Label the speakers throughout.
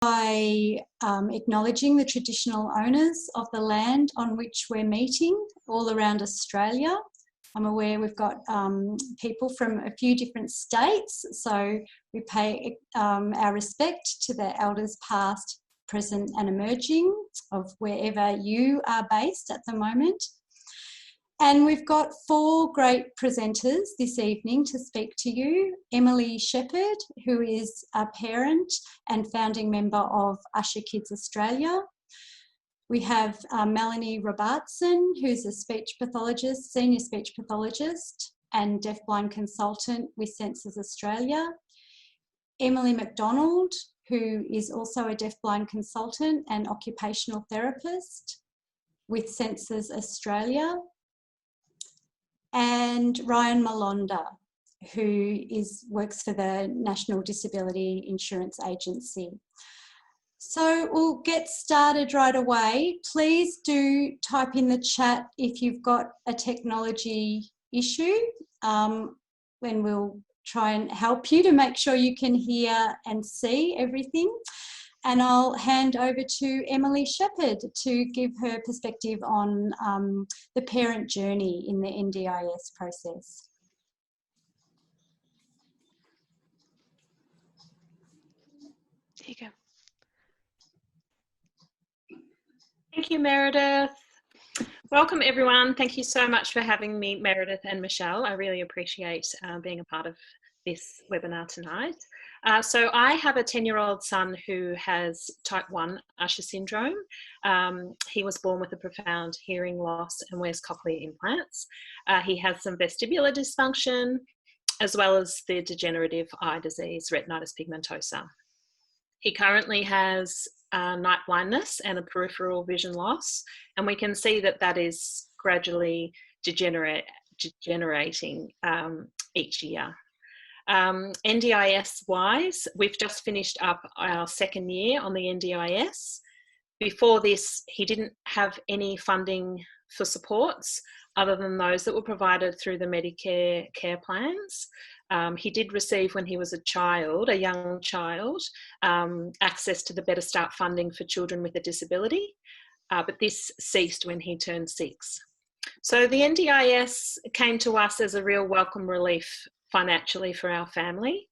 Speaker 1: by acknowledging the traditional owners of the land on which we're meeting all around Australia. I'm aware we've got people from a few different states, so we pay our respect to the elders past, present and emerging of wherever you are based at the moment. And we've got 4 great presenters this evening to speak to you. Emily Shepherd, who is a parent and founding member of Usher Kids Australia. We have Melanie Robertson, who's a speech pathologist, senior speech pathologist and deafblind consultant with Senses Australia. Emily McDonald, who is also a deafblind consultant and occupational therapist with Senses Australia. And Ryan Malonda, who works for the National Disability Insurance Agency. So we'll get started right away. Please do type in the chat if you've got a technology issue, and we'll try and help you to make sure you can hear and see everything. And I'll hand over to Emily Shepherd to give her perspective on the parent journey in the NDIS process.
Speaker 2: There you go. Thank you, Meredith. Welcome, everyone. Thank you so much for having me, Meredith and Michelle. I really appreciate being a part of this webinar tonight. So I have a 10-year-old son who has type 1 Usher syndrome. He was born with a profound hearing loss and wears cochlear implants. He has some vestibular dysfunction, as well as the degenerative eye disease, retinitis pigmentosa. He currently has night blindness and a peripheral vision loss, and we can see that that is gradually degenerating each year. NDIS-wise, we've just finished up our 2nd year on the NDIS. Before this, he didn't have any funding for supports other than those that were provided through the Medicare care plans. He did receive, when he was a young child, access to the Better Start funding for children with a disability, but this ceased when he turned 6. So the NDIS came to us as a real welcome relief financially for our family.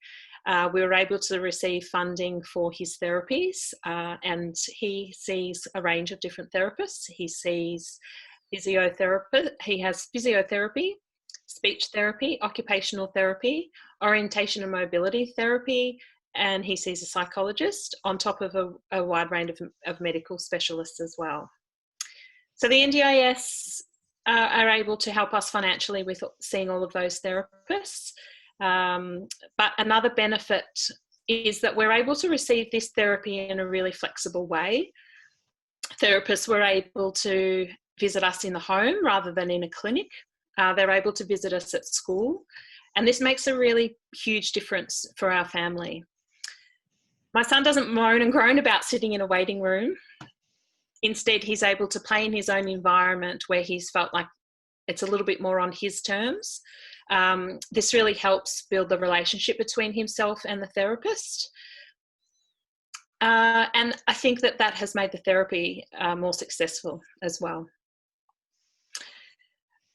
Speaker 2: We were able to receive funding for his therapies, and he sees a range of different therapists. He sees physiotherapy, he has physiotherapy, speech therapy, occupational therapy, orientation and mobility therapy, and he sees a psychologist on top of a wide range of medical specialists as well. So the NDIS are able to help us financially with seeing all of those therapists. But another benefit is that we're able to receive this therapy in a really flexible way. Therapists were able to visit us in the home rather than in a clinic. They're able to visit us at school, and this makes a really huge difference for our family. My son doesn't moan and groan about sitting in a waiting room. Instead, he's able to play in his own environment where he's felt like it's a little bit more on his terms. This really helps build the relationship between himself and the therapist. And I think that that has made the therapy more successful as well.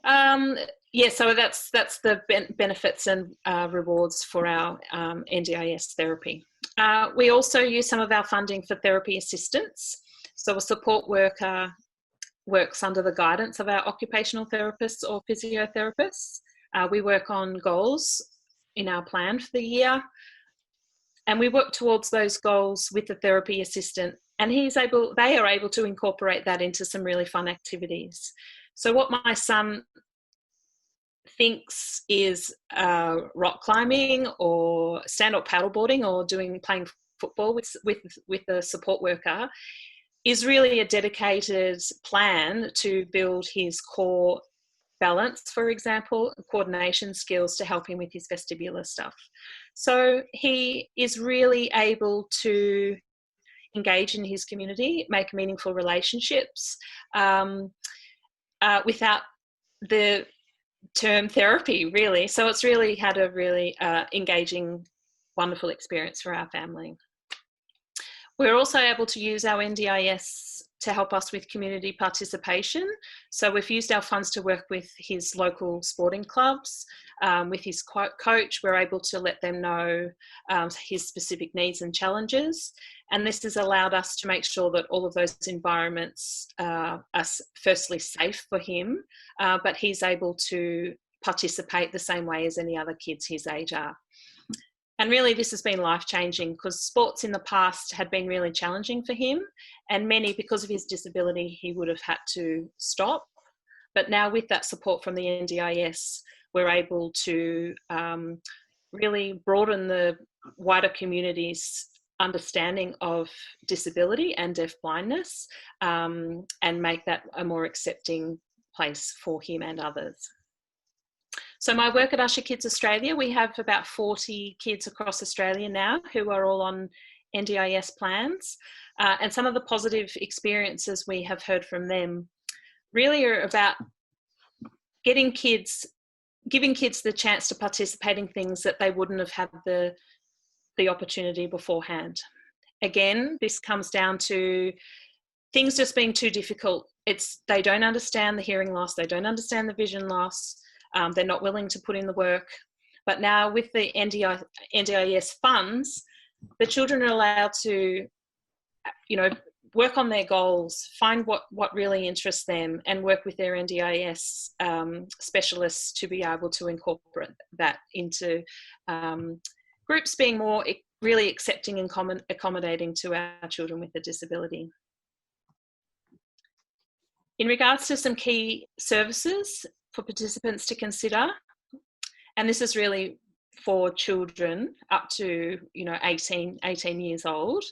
Speaker 2: Yeah, so that's the benefits and rewards for our NDIS therapy. We also use some of our funding for therapy assistance. So a support worker works under the guidance of our occupational therapists or physiotherapists. We work on goals in our plan for the year, and we work towards those goals with the therapy assistant, and they are able to incorporate that into some really fun activities. So what my son thinks is rock climbing or stand-up paddleboarding or playing football with a support worker is really a dedicated plan to build his core balance, for example, coordination skills to help him with his vestibular stuff. So he is really able to engage in his community, make meaningful relationships without the term therapy, really. So it's really had a really engaging, wonderful experience for our family. We're also able to use our NDIS to help us with community participation. So we've used our funds to work with his local sporting clubs. With his coach, we're able to let them know his specific needs and challenges. And this has allowed us to make sure that all of those environments are firstly safe for him, but he's able to participate the same way as any other kids his age are. And really this has been life-changing, because sports in the past had been really challenging for him, and many, because of his disability, he would have had to stop. But now with that support from the NDIS, we're able to really broaden the wider community's understanding of disability and deafblindness, and make that a more accepting place for him and others. So my work at Usher Kids Australia, we have about 40 kids across Australia now who are all on NDIS plans. And some of the positive experiences we have heard from them really are about giving kids the chance to participate in things that they wouldn't have had the opportunity beforehand. Again, this comes down to things just being too difficult. They don't understand the hearing loss, they don't understand the vision loss, they're not willing to put in the work. But now with the NDIS funds, the children are allowed to, work on their goals, find what really interests them, and work with their NDIS specialists to be able to incorporate that into groups being more really accepting and accommodating to our children with a disability. In regards to some key services for participants to consider, and this is really for children up to 18 years old.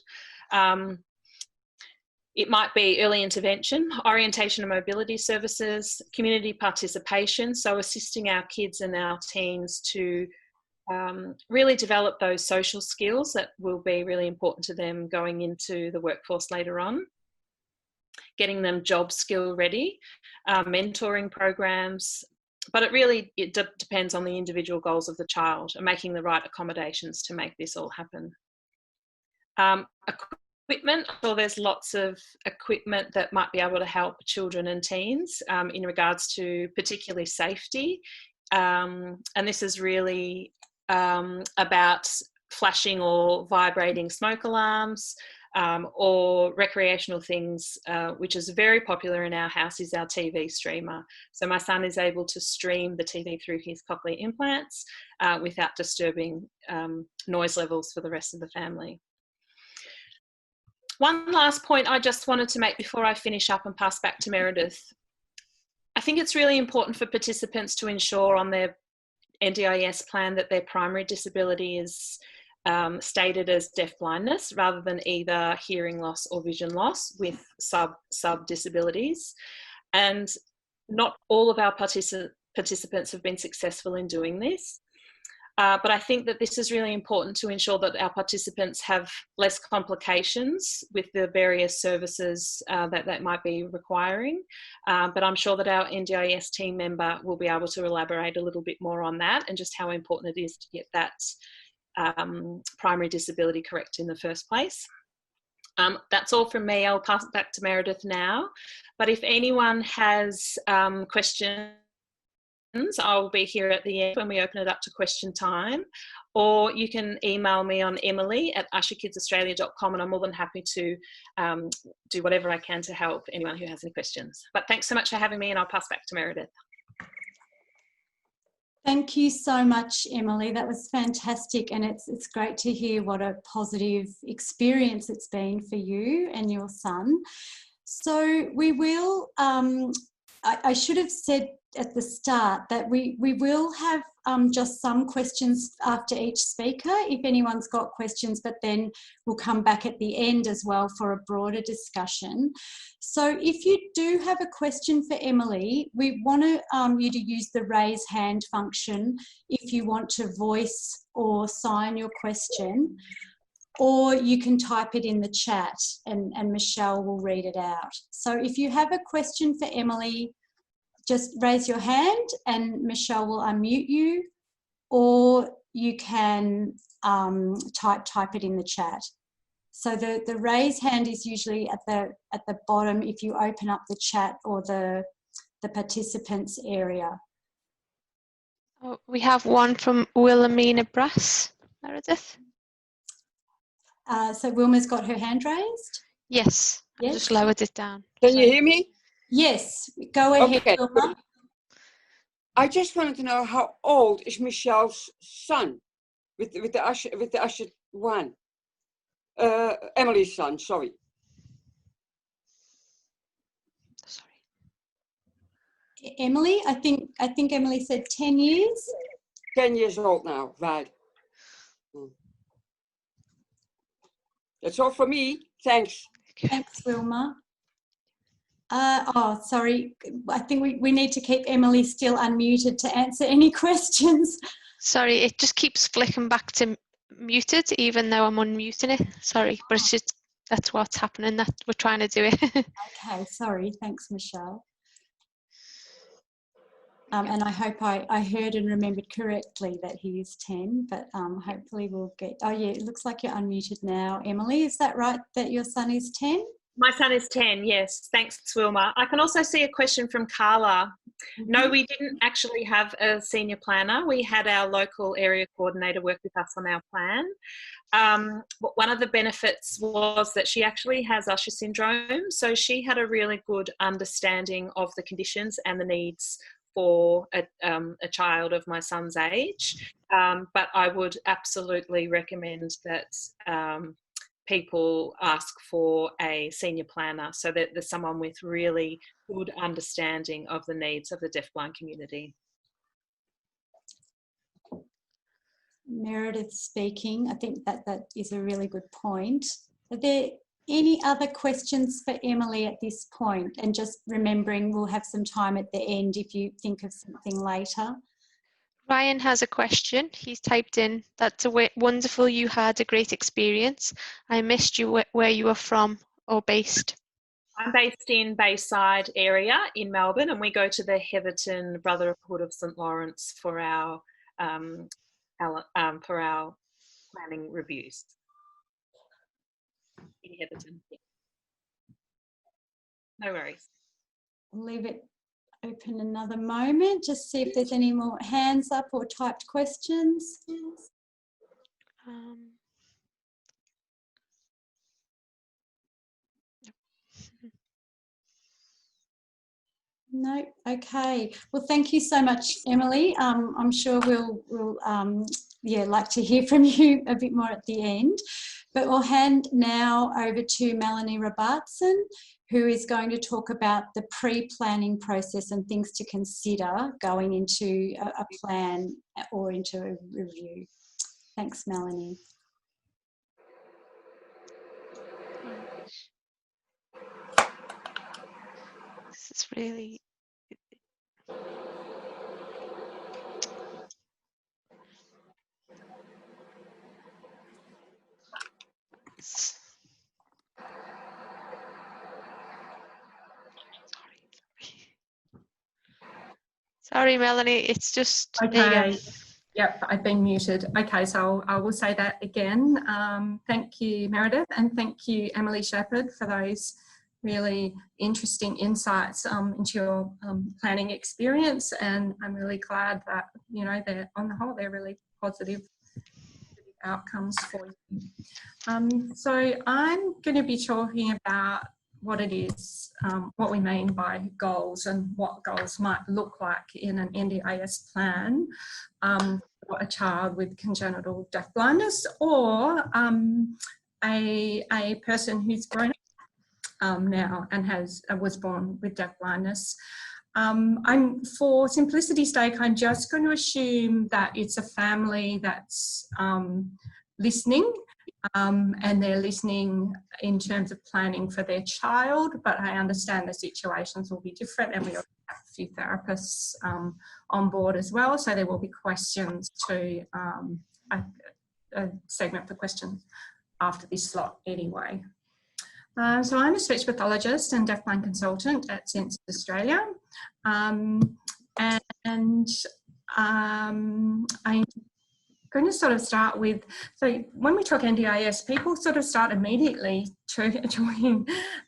Speaker 2: It might be early intervention, orientation and mobility services, community participation, so assisting our kids and our teens to really develop those social skills that will be really important to them going into the workforce later on. Getting them job skill ready, mentoring programs, but it depends on the individual goals of the child, and making the right accommodations to make this all happen. Equipment, so there's lots of equipment that might be able to help children and teens in regards to particularly safety, and this is really about flashing or vibrating smoke alarms, or recreational things, which is very popular in our house, is our TV streamer. So my son is able to stream the TV through his cochlear implants without disturbing noise levels for the rest of the family. One last point I just wanted to make before I finish up and pass back to Meredith. I think it's really important for participants to ensure on their NDIS plan that their primary disability is stated as deafblindness rather than either hearing loss or vision loss with sub disabilities. And not all of our participants have been successful in doing this. But I think that this is really important to ensure that our participants have less complications with the various services that they might be requiring. But I'm sure that our NDIS team member will be able to elaborate a little bit more on that, and just how important it is to get that primary disability correct in the first place. That's all from me. I'll pass it back to Meredith now. But if anyone has questions, I'll be here at the end when we open it up to question time, or you can email me on emily@usherkidsaustralia.com, and I'm more than happy to do whatever I can to help anyone who has any questions. But thanks so much for having me, and I'll pass back to Meredith.
Speaker 1: Thank you so much, Emily. That was fantastic, and it's great to hear what a positive experience it's been for you and your son. So we will, I should have said at the start that we will have just some questions after each speaker if anyone's got questions, but then we'll come back at the end as well for a broader discussion. So if you do have a question for Emily, we want you to use the raise hand function if you want to voice or sign your question, or you can type it in the chat and Michelle will read it out. So if you have a question for Emily, just raise your hand and Michelle will unmute you, or you can type it in the chat. So the raise hand is usually at the bottom if you open up the chat or the participants area.
Speaker 3: Oh, we have one from Wilhelmina Brass, Meredith.
Speaker 1: So Wilma's got her hand raised?
Speaker 3: Yes, I
Speaker 1: Yes.
Speaker 3: just lowered it down.
Speaker 4: Can you hear me?
Speaker 1: Yes, go ahead,
Speaker 4: Okay.
Speaker 1: Wilma.
Speaker 4: I just wanted to know, how old is Michelle's son with the usher one? Emily's son, sorry.
Speaker 3: Sorry.
Speaker 1: Emily, I think Emily said 10 years.
Speaker 4: 10 years old now, right. That's all for me. Thanks.
Speaker 1: Thanks, Wilma. Oh, sorry. I think we need to keep Emily still unmuted to answer any questions.
Speaker 3: Sorry, it just keeps flicking back to muted, even though I'm unmuting it. Sorry, but it's just, that's what's happening. That we're trying to do it.
Speaker 1: Okay, sorry. Thanks, Michelle. And I hope I heard and remembered correctly that he is 10, but hopefully we'll get, oh yeah, it looks like you're unmuted now. Emily, is that right, that your son is 10?
Speaker 2: My son is 10, yes. Thanks, Wilma. I can also see a question from Carla. No, we didn't actually have a senior planner. We had our local area coordinator work with us on our plan. One of the benefits was that she actually has Usher syndrome, so she had a really good understanding of the conditions and the needs for a child of my son's age. But I would absolutely recommend that people ask for a senior planner so that there's someone with really good understanding of the needs of the deafblind community.
Speaker 1: Meredith speaking. I think that is a really good point. Are there any other questions for Emily at this point? And just remembering we'll have some time at the end if you think of something later.
Speaker 3: Ryan has a question. He's typed in, that's wonderful, you had a great experience. I missed you where you were from or based.
Speaker 2: I'm based in Bayside area in Melbourne, and we go to the Heatherton Brotherhood of St Lawrence for our planning reviews. In Heatherton. Yeah. No worries.
Speaker 1: I'll leave it open another moment, just see if there's any more hands up or typed questions. No, okay. Well, thank you so much, Emily. I'm sure we'll like to hear from you a bit more at the end. But we'll hand now over to Melanie Robertson, who is going to talk about the pre-planning process and things to consider going into a plan or into a review. Thanks, Melanie.
Speaker 3: This is really... Sorry, Melanie, it's just...
Speaker 5: Okay. Yep, I've been muted. Okay, so I will say that again. Thank you, Meredith, and thank you, Emily Shepherd, for those really interesting insights into your planning experience. And I'm really glad that, you know, they're on the whole, they're really positive outcomes for you. So I'm going to be talking about what it is, what we mean by goals and what goals might look like in an NDIS plan for a child with congenital deafblindness or a person who's grown up now and was born with deafblindness. For simplicity's sake, I'm just going to assume that it's a family that's listening. And they're listening in terms of planning for their child, but I understand the situations will be different, and we also have a few therapists on board as well, so there will be questions to a segment for questions after this slot anyway. So I'm a speech pathologist and deafblind consultant at Sense Australia, and I going to sort of start with, so when we talk NDIS, people sort of start immediately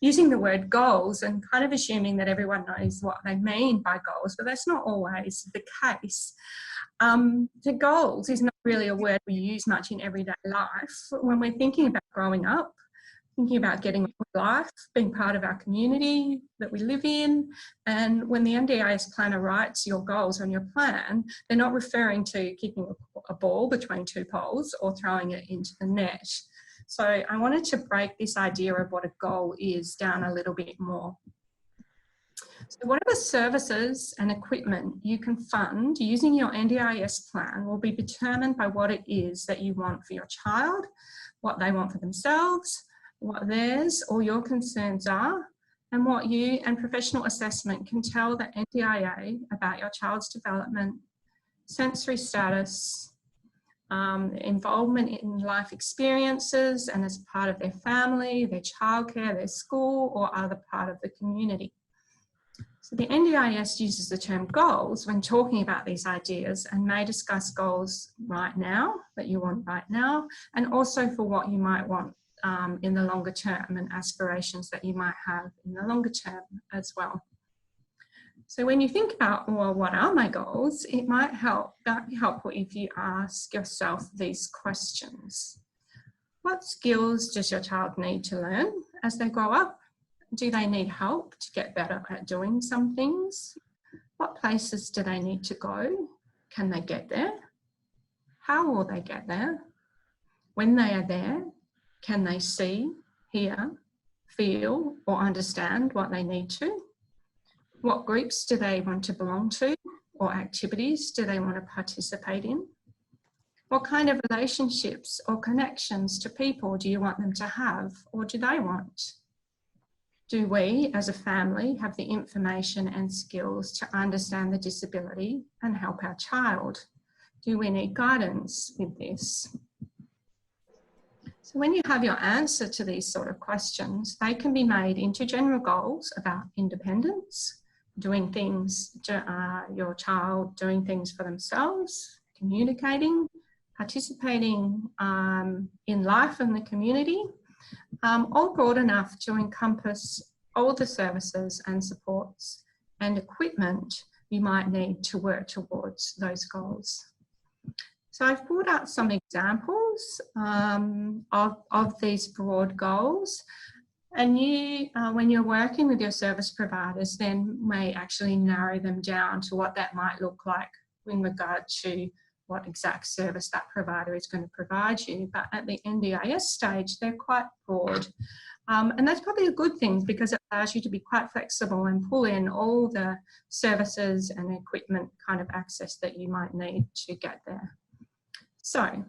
Speaker 5: using the word goals and kind of assuming that everyone knows what they mean by goals, but that's not always the case. The goals is not really a word we use much in everyday life. When we're thinking about growing up, thinking about getting on with life, being part of our community that we live in, and when the NDIS planner writes your goals on your plan, they're not referring to kicking a ball between two poles or throwing it into the net. So I wanted to break this idea of what a goal is down a little bit more. So whatever services and equipment you can fund using your NDIS plan will be determined by what it is that you want for your child, what they want for themselves, what theirs or your concerns are, and what you and professional assessment can tell the NDIA about your child's development, sensory status, involvement in life experiences and as part of their family, their childcare, their school, or other part of the community. So the NDIS uses the term goals when talking about these ideas and may discuss goals right now, that you want right now, and also for what you might want in the longer term and aspirations that you might have in the longer term as well. So when you think about, well, what are my goals, it might be helpful if you ask yourself these questions. What skills does your child need to learn as they grow up? Do they need help to get better at doing some things? What places do they need to go? Can they get there? How will they get there? When they are there, can they see, hear, feel, or understand what they need to? What groups do they want to belong to, or activities do they want to participate in? What kind of relationships or connections to people do you want them to have, or do they want? Do we, as a family, have the information and skills to understand the disability and help our child? Do we need guidance with this? So when you have your answer to these sort of questions, they can be made into general goals about independence, doing things, your child doing things for themselves, communicating, participating in life and the community, all broad enough to encompass all the services and supports and equipment you might need to work towards those goals. So I've pulled out some examples of these broad goals, and you, when you're working with your service providers, then may actually narrow them down to what that might look like in regard to what exact service that provider is going to provide you. But at the NDIS stage, they're quite broad. And that's probably a good thing because it allows you to be quite flexible and pull in all the services and equipment kind of access that you might need to get there. So,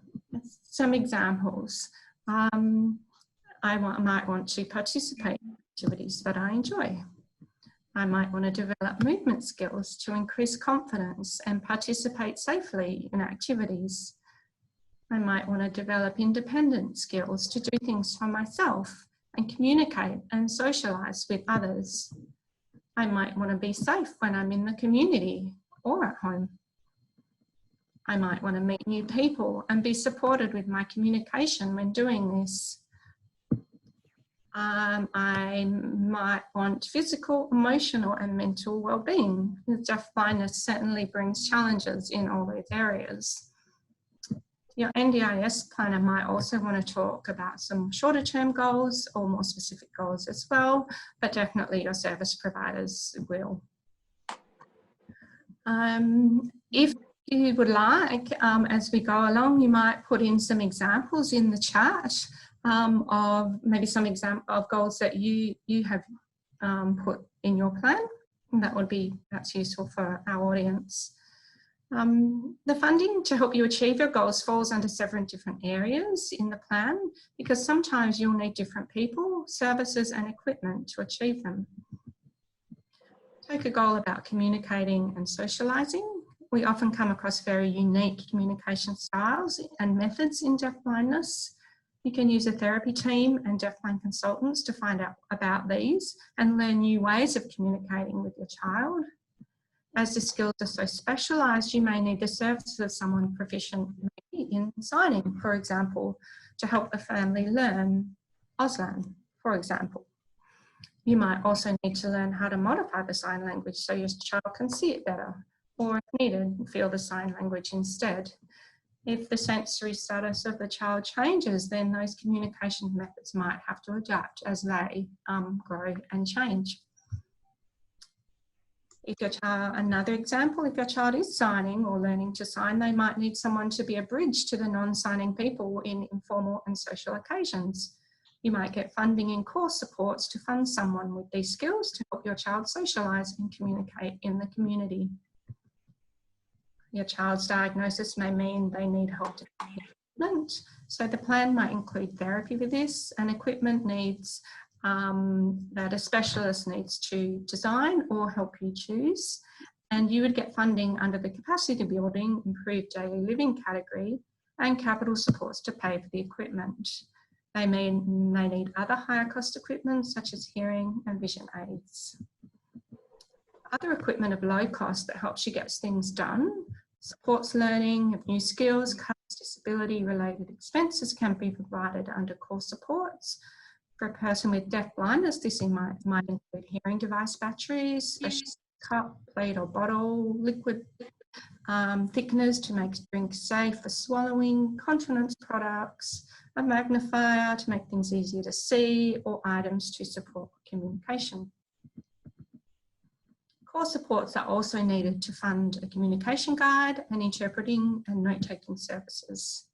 Speaker 5: some examples. I might want to participate in activities that I enjoy. I might want to develop movement skills to increase confidence and participate safely in activities. I might want to develop independent skills to do things for myself and communicate and socialise with others. I might want to be safe when I'm in the community or at home. I might want to meet new people and be supported with my communication when doing this. I might want physical, emotional and mental well-being. Deafblindness certainly brings challenges in all those areas. Your NDIS planner might also want to talk about some shorter term goals or more specific goals as well, but definitely your service providers will. If you would like, as we go along, you might put in some examples in the chat of maybe some example of goals that you have put in your plan. And that's useful for our audience. The funding to help you achieve your goals falls under several different areas in the plan because sometimes you'll need different people, services and equipment to achieve them. Take a goal about communicating and socialising. We often come across very unique communication styles and methods in deafblindness. You can use a therapy team and deafblind consultants to find out about these and learn new ways of communicating with your child. As the skills are so specialised, you may need the services of someone proficient family in signing, for example, to help the family learn Auslan, for example. You might also need to learn how to modify the sign language so your child can see it better, or if needed, feel the sign language instead. If the sensory status of the child changes, then those communication methods might have to adapt as they grow and change. If your child, another example, if your child is signing or learning to sign, they might need someone to be a bridge to the non-signing people in informal and social occasions. You might get funding in course supports to fund someone with these skills to help your child socialise and communicate in the community. Your child's diagnosis may mean they need help to equipment. So the plan might include therapy with this and equipment needs that a specialist needs to design or help you choose. And you would get funding under the capacity building, improved daily living category and capital supports to pay for the equipment. They may need other higher cost equipment such as hearing and vision aids. Other equipment of low cost that helps you get things done, supports learning of new skills, covers disability related expenses can be provided under core supports. For a person with deafblindness, this might include hearing device batteries, special cup, plate or bottle, liquid thickeners to make drinks safe for swallowing, continence products, a magnifier to make things easier to see, or items to support communication. Core supports are also needed to fund a communication guide and interpreting and note-taking services.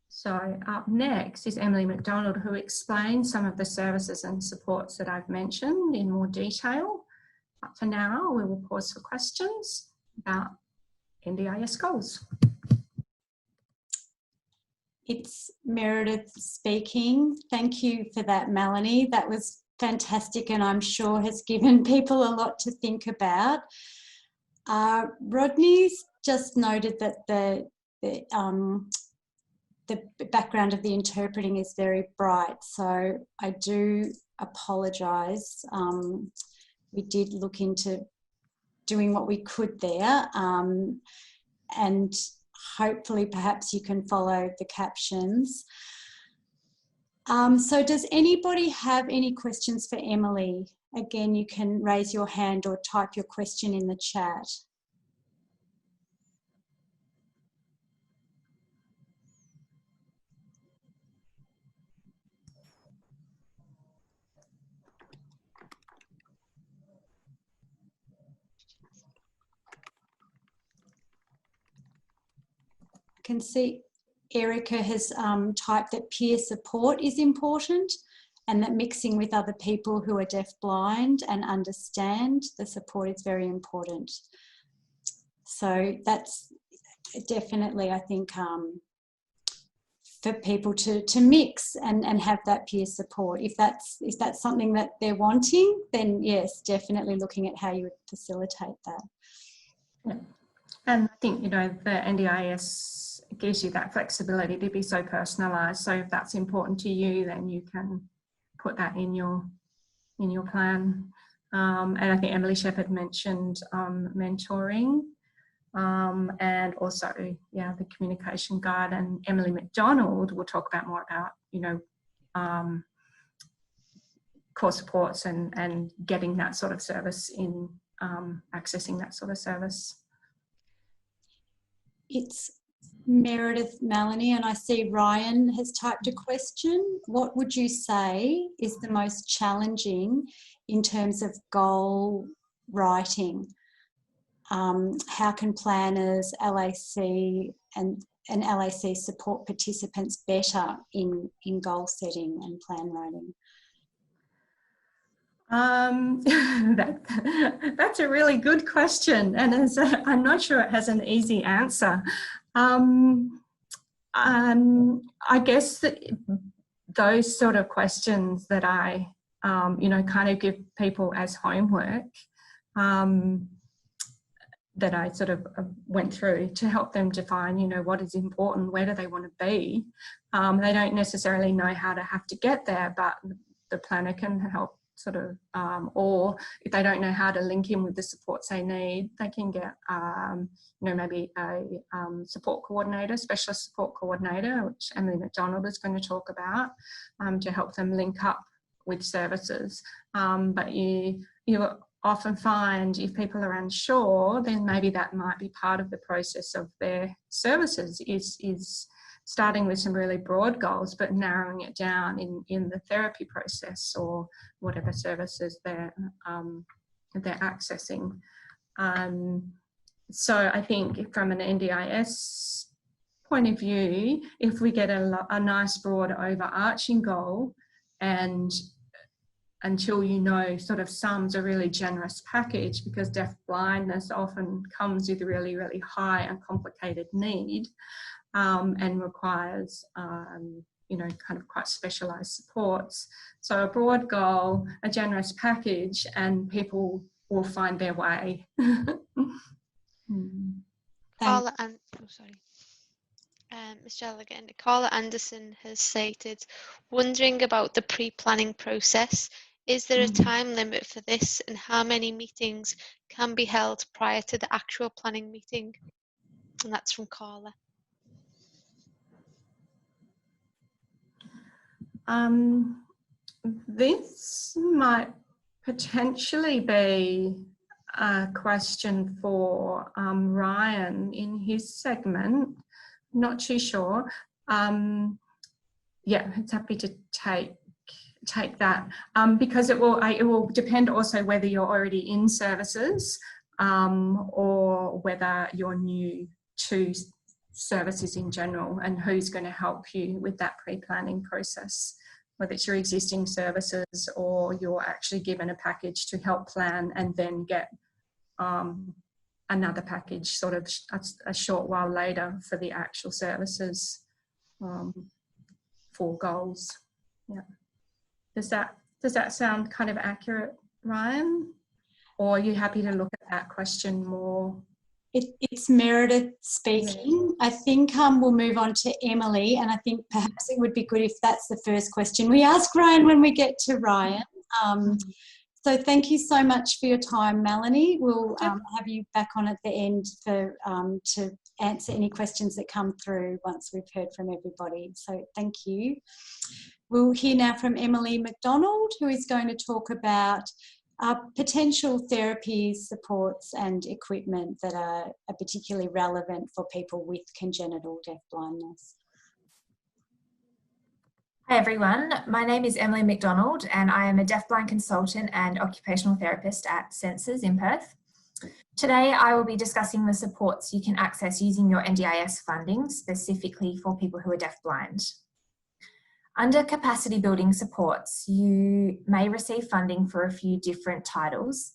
Speaker 5: So up next is Emily McDonald, who explains some of the services and supports that I've mentioned in more detail. But for now, we will pause for questions about NDIS goals.
Speaker 1: It's Meredith speaking. Thank you for that, Melanie. That was fantastic and I'm sure has given people a lot to think about. Rodney's just noted that the background of the interpreting is very bright, so I do apologise. We did look into doing what we could there, and hopefully perhaps you can follow the captions. So does anybody have any questions for Emily? Again, you can raise your hand or type your question in the chat. I can see Erica has typed that peer support is important and that mixing with other people who are deafblind and understand the support is very important. So that's definitely, I think, for people to mix and have that peer support. If that's something that they're wanting, then yes, definitely looking at how you would facilitate that.
Speaker 5: Yeah. And I think, you know, the NDIS gives you that flexibility to be so personalised. So if that's important to you, then you can put that in your plan. And I think Emily Shepherd mentioned mentoring, and also, yeah, the communication guide. And Emily McDonald will talk about more about, you know, core supports and getting that sort of service in accessing that sort of service.
Speaker 1: It's Meredith, Melanie, and I see Ryan has typed a question. What would you say is the most challenging in terms of goal writing? How can planners, LAC and LAC support participants better in goal setting and plan writing?
Speaker 5: That's a really good question, and I'm not sure it has an easy answer. I guess that those sort of questions that I, you know, kind of give people as homework, that I sort of went through to help them define, you know, what is important, where do they want to be. They don't necessarily know how to have to get there, but the planner can help sort of, or if they don't know how to link in with the supports they need, they can get, maybe a support coordinator, specialist support coordinator, which Emily McDonald is going to talk about, to help them link up with services. But you often find if people are unsure, then maybe that might be part of the process of their services, is starting with some really broad goals, but narrowing it down in the therapy process or whatever services they're accessing. So I think from an NDIS point of view, if we get a nice broad overarching goal, and until you know sort of sum's a really generous package, because deaf blindness often comes with a really, really high and complicated need, and requires, kind of quite specialised supports. So a broad goal, a generous package, and people will find their way.
Speaker 3: Carla Michelle again. Carla Anderson has stated, wondering about the pre-planning process. Is there a time limit for this, and how many meetings can be held prior to the actual planning meeting? And that's from Carla.
Speaker 5: This might potentially be a question for Ryan in his segment. Not too sure. Yeah, it's happy to take that, because it will depend also whether you're already in services, or whether you're new to services in general, and who's going to help you with that pre-planning process, whether it's your existing services or you're actually given a package to help plan and then get another package sort of a short while later for the actual services for goals. Yeah. Does that sound kind of accurate, Ryan? Or are you happy to look at that question more?
Speaker 1: It's Meredith speaking. I think we'll move on to Emily, and I think perhaps it would be good if that's the first question we ask Ryan when we get to Ryan. So thank you so much for your time, Melanie. We'll have you back on at the end for to answer any questions that come through once we've heard from everybody. So thank you. We'll hear now from Emily McDonald, who is going to talk about potential therapies, supports and equipment that are particularly relevant for people with congenital deafblindness.
Speaker 6: Hi everyone, my name is Emily McDonald and I am a deafblind consultant and occupational therapist at Senses in Perth. Today I will be discussing the supports you can access using your NDIS funding, specifically for people who are deafblind. Under capacity building supports, you may receive funding for a few different titles,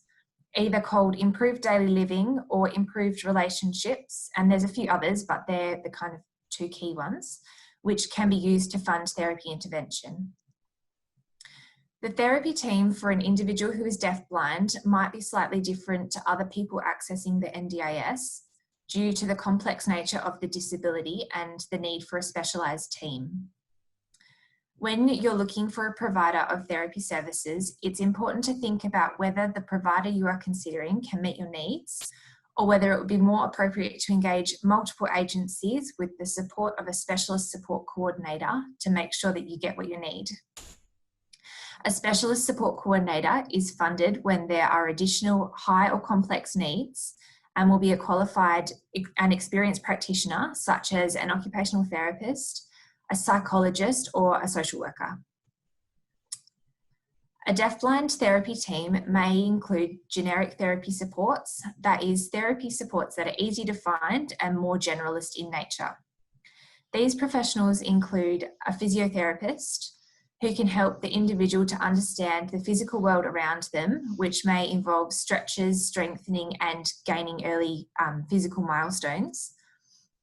Speaker 6: either called Improved Daily Living or Improved Relationships, and there's a few others, but they're the kind of two key ones, which can be used to fund therapy intervention. The therapy team for an individual who is deafblind might be slightly different to other people accessing the NDIS due to the complex nature of the disability and the need for a specialised team. When you're looking for a provider of therapy services, it's important to think about whether the provider you are considering can meet your needs, or whether it would be more appropriate to engage multiple agencies with the support of a specialist support coordinator to make sure that you get what you need. A specialist support coordinator is funded when there are additional high or complex needs and will be a qualified and experienced practitioner, such as an occupational therapist, a psychologist, or a social worker. A deafblind therapy team may include generic therapy supports, that is, therapy supports that are easy to find and more generalist in nature. These professionals include a physiotherapist who can help the individual to understand the physical world around them, which may involve stretches, strengthening, and gaining early physical milestones.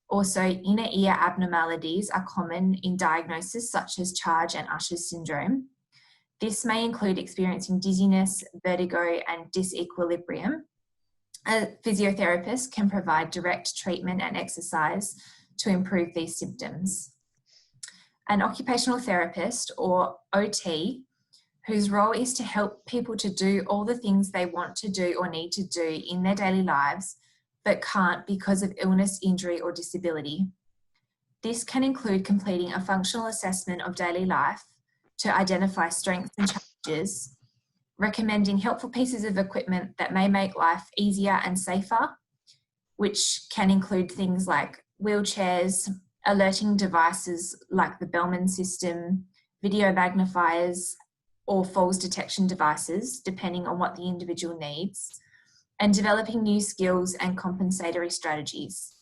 Speaker 6: Also, inner ear abnormalities are common in diagnosis such as Charge and Usher's syndrome. This may include experiencing dizziness, vertigo, and disequilibrium. A physiotherapist can provide direct treatment and exercise to improve these symptoms. An occupational therapist, or OT, whose role is to help people to do all the things they want to do or need to do in their daily lives, but can't because of illness, injury, or disability. This can include completing a functional assessment of daily life to identify strengths and challenges, recommending helpful pieces of equipment that may make life easier and safer, which can include things like wheelchairs, alerting devices like the Bellman system, video magnifiers, or falls detection devices, depending on what the individual needs, and developing new skills and compensatory strategies.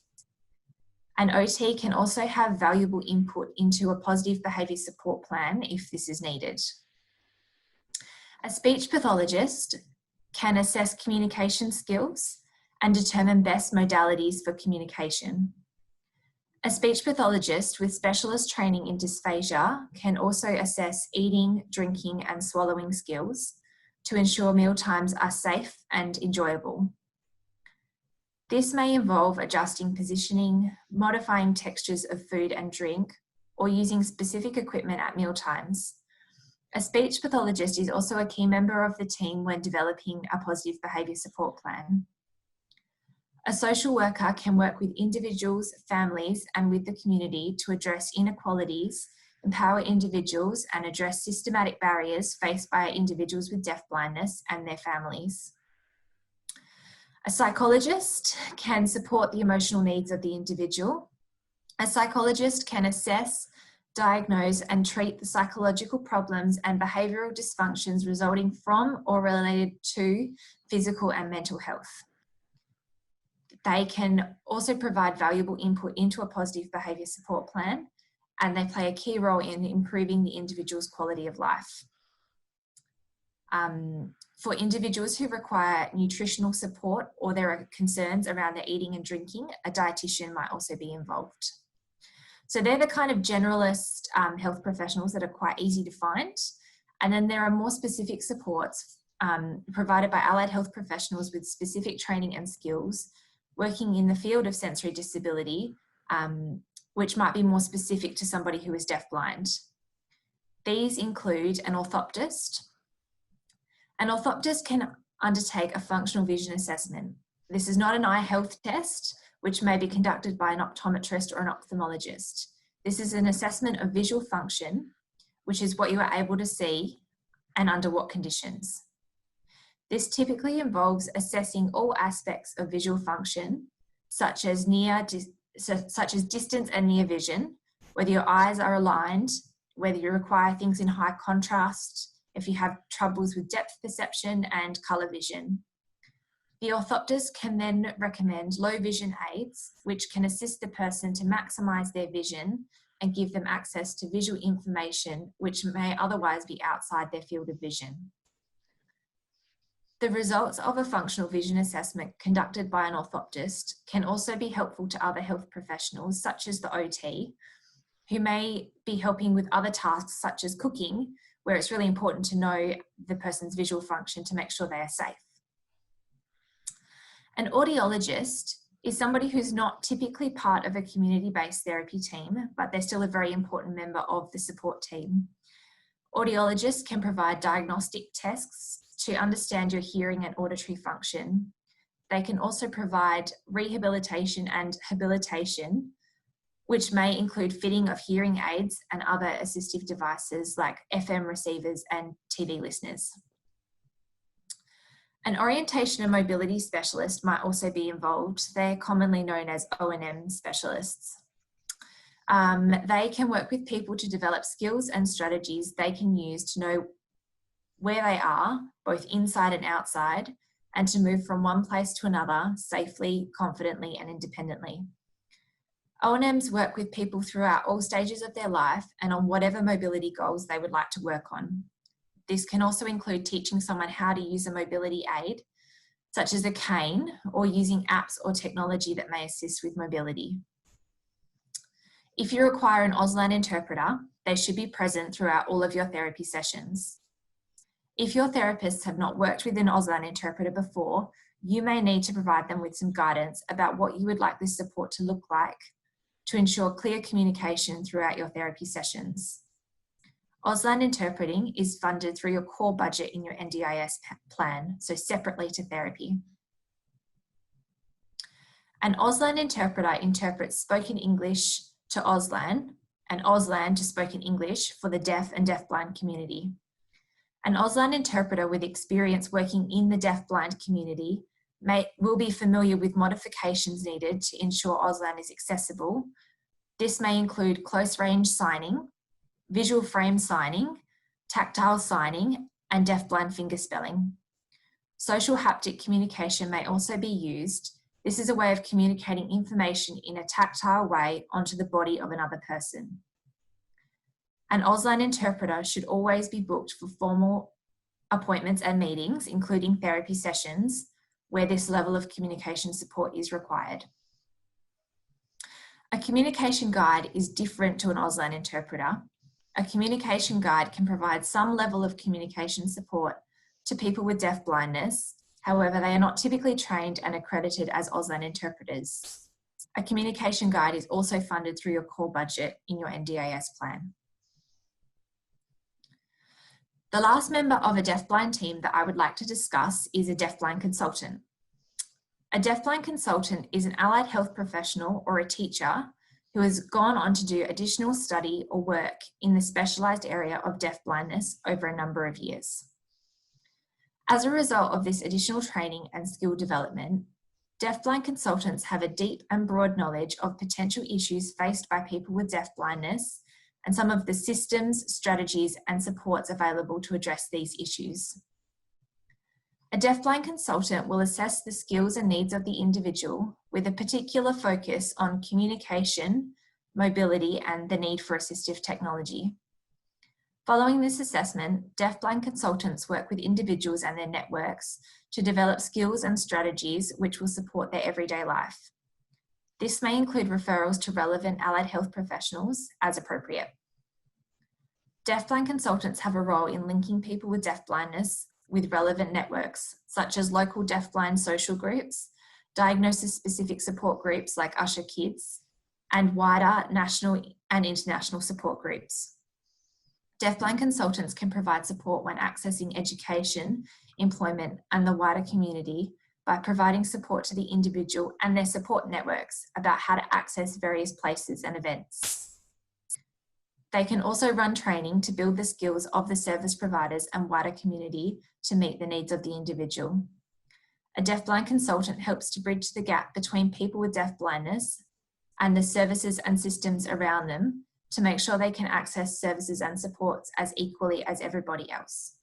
Speaker 6: An OT can also have valuable input into a positive behaviour support plan if this is needed. A speech pathologist can assess communication skills and determine best modalities for communication. A speech pathologist with specialist training in dysphagia can also assess eating, drinking, and swallowing skills to ensure mealtimes are safe and enjoyable. This may involve adjusting positioning, modifying textures of food and drink, or using specific equipment at mealtimes. A speech pathologist is also a key member of the team when developing a positive behaviour support plan. A social worker can work with individuals, families, and with the community to address inequalities, empower individuals, and address systematic barriers faced by individuals with deafblindness and their families. A psychologist can support the emotional needs of the individual. A psychologist can assess, diagnose, and treat the psychological problems and behavioural dysfunctions resulting from or related to physical and mental health. They can also provide valuable input into a positive behaviour support plan, and they play a key role in improving the individual's quality of life. For individuals who require nutritional support or there are concerns around their eating and drinking, a dietitian might also be involved. So they're the kind of generalist health professionals that are quite easy to find. And then there are more specific supports provided by allied health professionals with specific training and skills working in the field of sensory disability, which might be more specific to somebody who is deafblind. These include an orthoptist. An orthoptist can undertake a functional vision assessment. This is not an eye health test, which may be conducted by an optometrist or an ophthalmologist. This is an assessment of visual function, which is what you are able to see and under what conditions. This typically involves assessing all aspects of visual function, such as distance and near vision, whether your eyes are aligned, whether you require things in high contrast, if you have troubles with depth perception and colour vision. The orthoptist can then recommend low vision aids, which can assist the person to maximise their vision and give them access to visual information which may otherwise be outside their field of vision. The results of a functional vision assessment conducted by an orthoptist can also be helpful to other health professionals, such as the OT, who may be helping with other tasks such as cooking, where it's really important to know the person's visual function to make sure they are safe. An audiologist is somebody who's not typically part of a community-based therapy team, but they're still a very important member of the support team. Audiologists can provide diagnostic tests to understand your hearing and auditory function. They can also provide rehabilitation and habilitation, which may include fitting of hearing aids and other assistive devices like FM receivers and TV listeners. An orientation and mobility specialist might also be involved. They're commonly known as O&M specialists. They can work with people to develop skills and strategies they can use to know where they are, both inside and outside, and to move from one place to another safely, confidently, and independently. O&Ms work with people throughout all stages of their life and on whatever mobility goals they would like to work on. This can also include teaching someone how to use a mobility aid, such as a cane, or using apps or technology that may assist with mobility. If you require an Auslan interpreter, they should be present throughout all of your therapy sessions. If your therapists have not worked with an Auslan interpreter before, you may need to provide them with some guidance about what you would like this support to look like to ensure clear communication throughout your therapy sessions. Auslan Interpreting is funded through your core budget in your NDIS plan, so separately to therapy. An Auslan interpreter interprets spoken English to Auslan and Auslan to spoken English for the deaf and deafblind community. An Auslan interpreter with experience working in the deafblind community will be familiar with modifications needed to ensure Auslan is accessible. This may include close range signing, visual frame signing, tactile signing, and deafblind finger spelling. Social haptic communication may also be used. This is a way of communicating information in a tactile way onto the body of another person. An Auslan interpreter should always be booked for formal appointments and meetings, including therapy sessions, where this level of communication support is required. A communication guide is different to an Auslan interpreter. A communication guide can provide some level of communication support to people with deafblindness. However, they are not typically trained and accredited as Auslan interpreters. A communication guide is also funded through your core budget in your NDIS plan. The last member of a deafblind team that I would like to discuss is a deafblind consultant. A deafblind consultant is an allied health professional or a teacher who has gone on to do additional study or work in the specialised area of deafblindness over a number of years. As a result of this additional training and skill development, deafblind consultants have a deep and broad knowledge of potential issues faced by people with deafblindness and some of the systems, strategies, and supports available to address these issues. A deafblind consultant will assess the skills and needs of the individual with a particular focus on communication, mobility, and the need for assistive technology. Following this assessment, deafblind consultants work with individuals and their networks to develop skills and strategies which will support their everyday life. This may include referrals to relevant allied health professionals as appropriate. Deafblind consultants have a role in linking people with deafblindness with relevant networks, such as local deafblind social groups, diagnosis-specific support groups like Usher Kids, and wider national and international support groups. Deafblind consultants can provide support when accessing education, employment, and the wider community by providing support to the individual and their support networks about how to access various places and events. They can also run training to build the skills of the service providers and wider community to meet the needs of the individual. A deafblind consultant helps to bridge the gap between people with deafblindness and the services and systems around them to make sure they can access services and supports as equally as everybody else.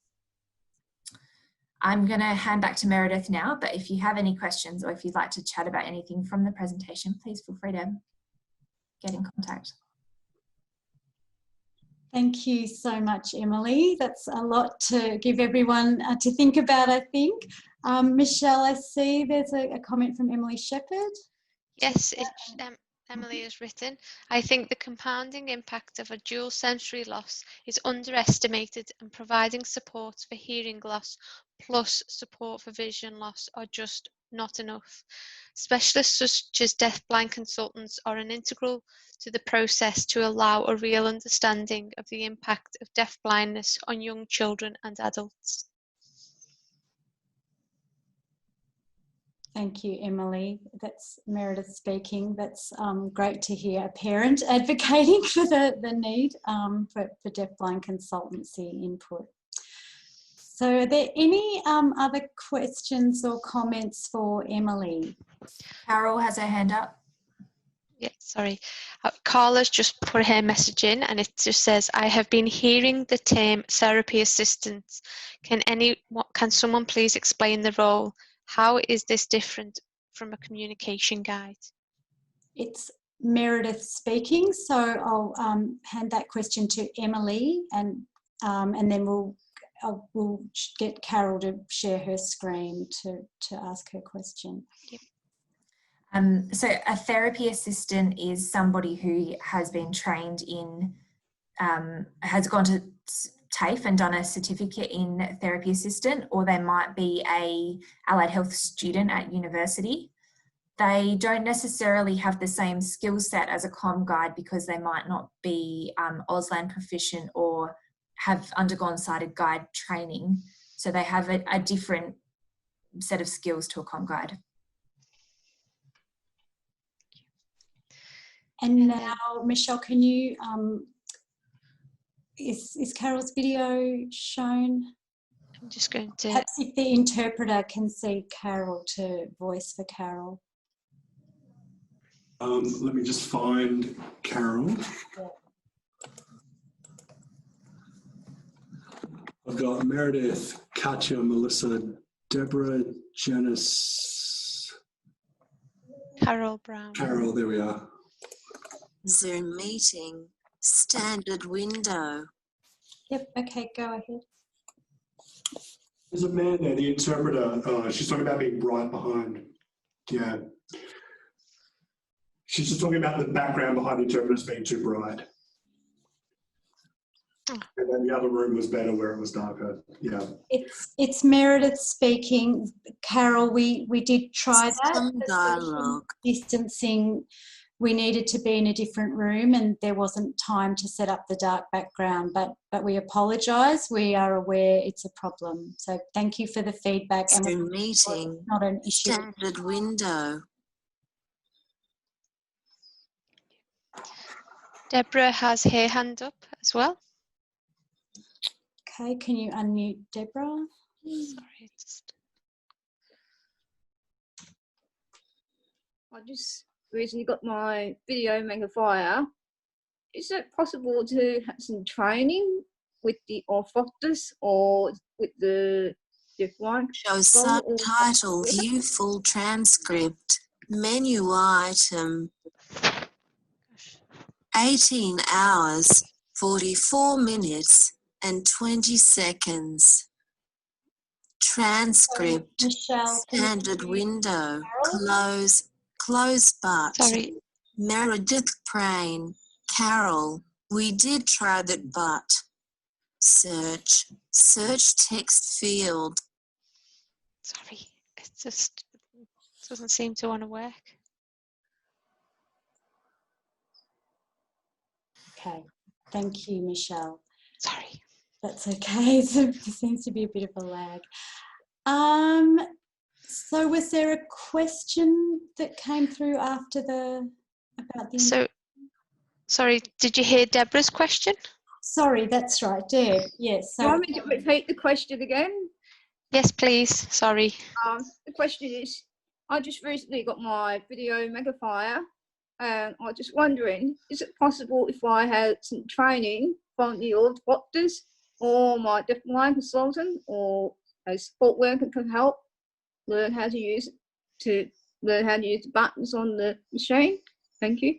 Speaker 6: I'm going to hand back to Meredith now, but if you have any questions or if you'd like to chat about anything from the presentation, please feel free to get in contact.
Speaker 1: Thank you so much, Emily. That's a lot to give everyone to think about, I think. Michelle, I see there's a comment from Emily Shepherd.
Speaker 3: Yes, Emily has written, I think the compounding impact of a dual sensory loss is underestimated, and providing support for hearing loss plus support for vision loss are just not enough. Specialists such as deafblind consultants are an integral to the process to allow a real understanding of the impact of deafblindness on young children and adults.
Speaker 1: Thank you, Emily. That's Meredith speaking. That's great to hear a parent advocating for the need for deafblind consultancy input. So are there any other questions or comments for Emily?
Speaker 6: Carol has her hand up.
Speaker 3: Yeah, sorry. Carla's just put her message in and it just says, I have been hearing the term therapy assistant. Can someone please explain the role? How is this different from a communication guide? It's
Speaker 1: Meredith speaking, so I'll hand that question to Emily, and then we'll get Carol to share her screen to ask her question.
Speaker 3: Yep.
Speaker 6: So a therapy assistant is somebody who has been trained in, has gone to TAFE and done a certificate in therapy assistant, or they might be a allied health student at university. They don't necessarily have the same skill set as a comm guide because they might not be Auslan proficient or have undergone sighted guide training, so they have a different set of skills to a comm guide.
Speaker 1: And now, Michelle, can you, is Carol's video shown?
Speaker 3: I'm just going to...
Speaker 1: Perhaps if the interpreter can see Carol to voice for Carol.
Speaker 7: Let me just find Carol.
Speaker 1: Yeah.
Speaker 7: I've got Meredith, Katya, Melissa, Deborah, Janice,
Speaker 3: Carol Brown.
Speaker 7: Carol, there we are.
Speaker 8: Zoom meeting, standard window.
Speaker 1: Yep, okay, go ahead.
Speaker 7: There's a man there, the interpreter. She's talking about being bright behind. Yeah. She's just talking about the background behind the interpreters being too bright. And then the other room was better where it was darker. Yeah.
Speaker 1: It's Meredith speaking. Carol, we did try that.
Speaker 8: Some dialogue.
Speaker 1: Distancing, we needed to be in a different room and there wasn't time to set up the dark background, but we apologise. We are aware it's a problem. So thank you for the feedback.
Speaker 8: Zoom meeting,
Speaker 1: not an issue.
Speaker 8: standard window.
Speaker 3: Deborah has her hand up as well.
Speaker 1: Okay, can you unmute Deborah?
Speaker 3: Sorry, just...
Speaker 9: I just recently got my video magnifier. Is it possible to have some training with the orthoptist or with the deafblind?
Speaker 8: Show subtitle, view full transcript, menu item, 18 hours, 44 minutes and 20 seconds. Transcript,
Speaker 1: Michelle,
Speaker 8: standard window, close but.
Speaker 3: Sorry.
Speaker 8: Meredith Prain, Carol, we did try that but. Search text field.
Speaker 3: Sorry, it just doesn't seem to want to work.
Speaker 1: Okay, thank you, Michelle.
Speaker 3: Sorry.
Speaker 1: That's okay. There seems to be a bit of a lag. So was there a question that came through after about the...
Speaker 3: So, sorry, did you hear Deborah's question?
Speaker 1: Sorry, that's right, Deb. Yes.
Speaker 9: Do you want me to repeat the question again?
Speaker 3: Yes, please. Sorry.
Speaker 9: The question is, I just recently got my video magnifier and I was just wondering, is it possible if I had some training from the orthoptist or my deafblind consultant or a support worker can help learn how to use the buttons on the machine? Thank you.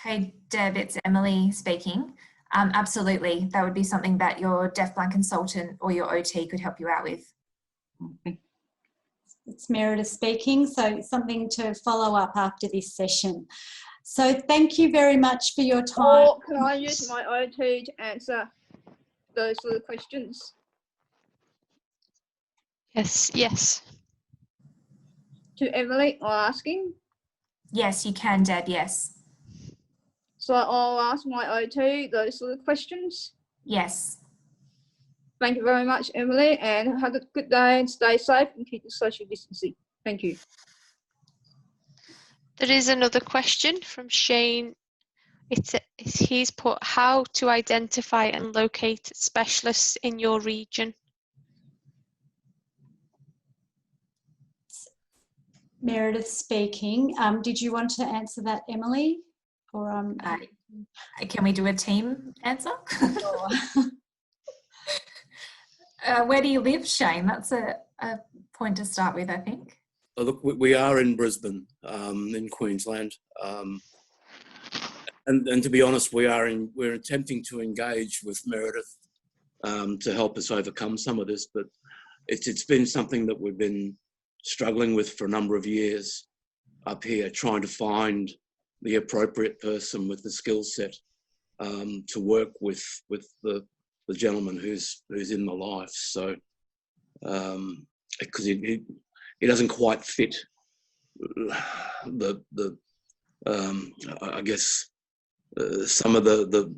Speaker 6: Hey Deb, it's Emily speaking. Absolutely, that would be something that your deafblind consultant or your OT could help you out with.
Speaker 1: It's Meredith speaking, so something to follow up after this session. So thank you very much for your time.
Speaker 9: Or can I use my OT to answer those sort of questions?
Speaker 3: Yes.
Speaker 9: To Emily, I'm asking.
Speaker 6: Yes, you can, Deb, yes.
Speaker 9: So I'll ask my OT those sort of questions.
Speaker 6: Yes.
Speaker 9: Thank you very much, Emily, and have a good day and stay safe and keep the social distancing. Thank you.
Speaker 3: There is another question from Shane. He's put how to identify and locate specialists in your region.
Speaker 1: Meredith speaking. Did you want to answer that, Emily? Or
Speaker 6: can we do a team answer?
Speaker 1: Sure.
Speaker 6: Where do you live, Shane? That's a point to start with, I think.
Speaker 10: Oh, look, we are in Brisbane, in Queensland, and to be honest, we're attempting to engage with Meredith to help us overcome some of this, but it's been something that we've been struggling with for a number of years up here, trying to find the appropriate person with the skill set to work with the gentleman who's in my life. So because he doesn't quite fit I guess some of the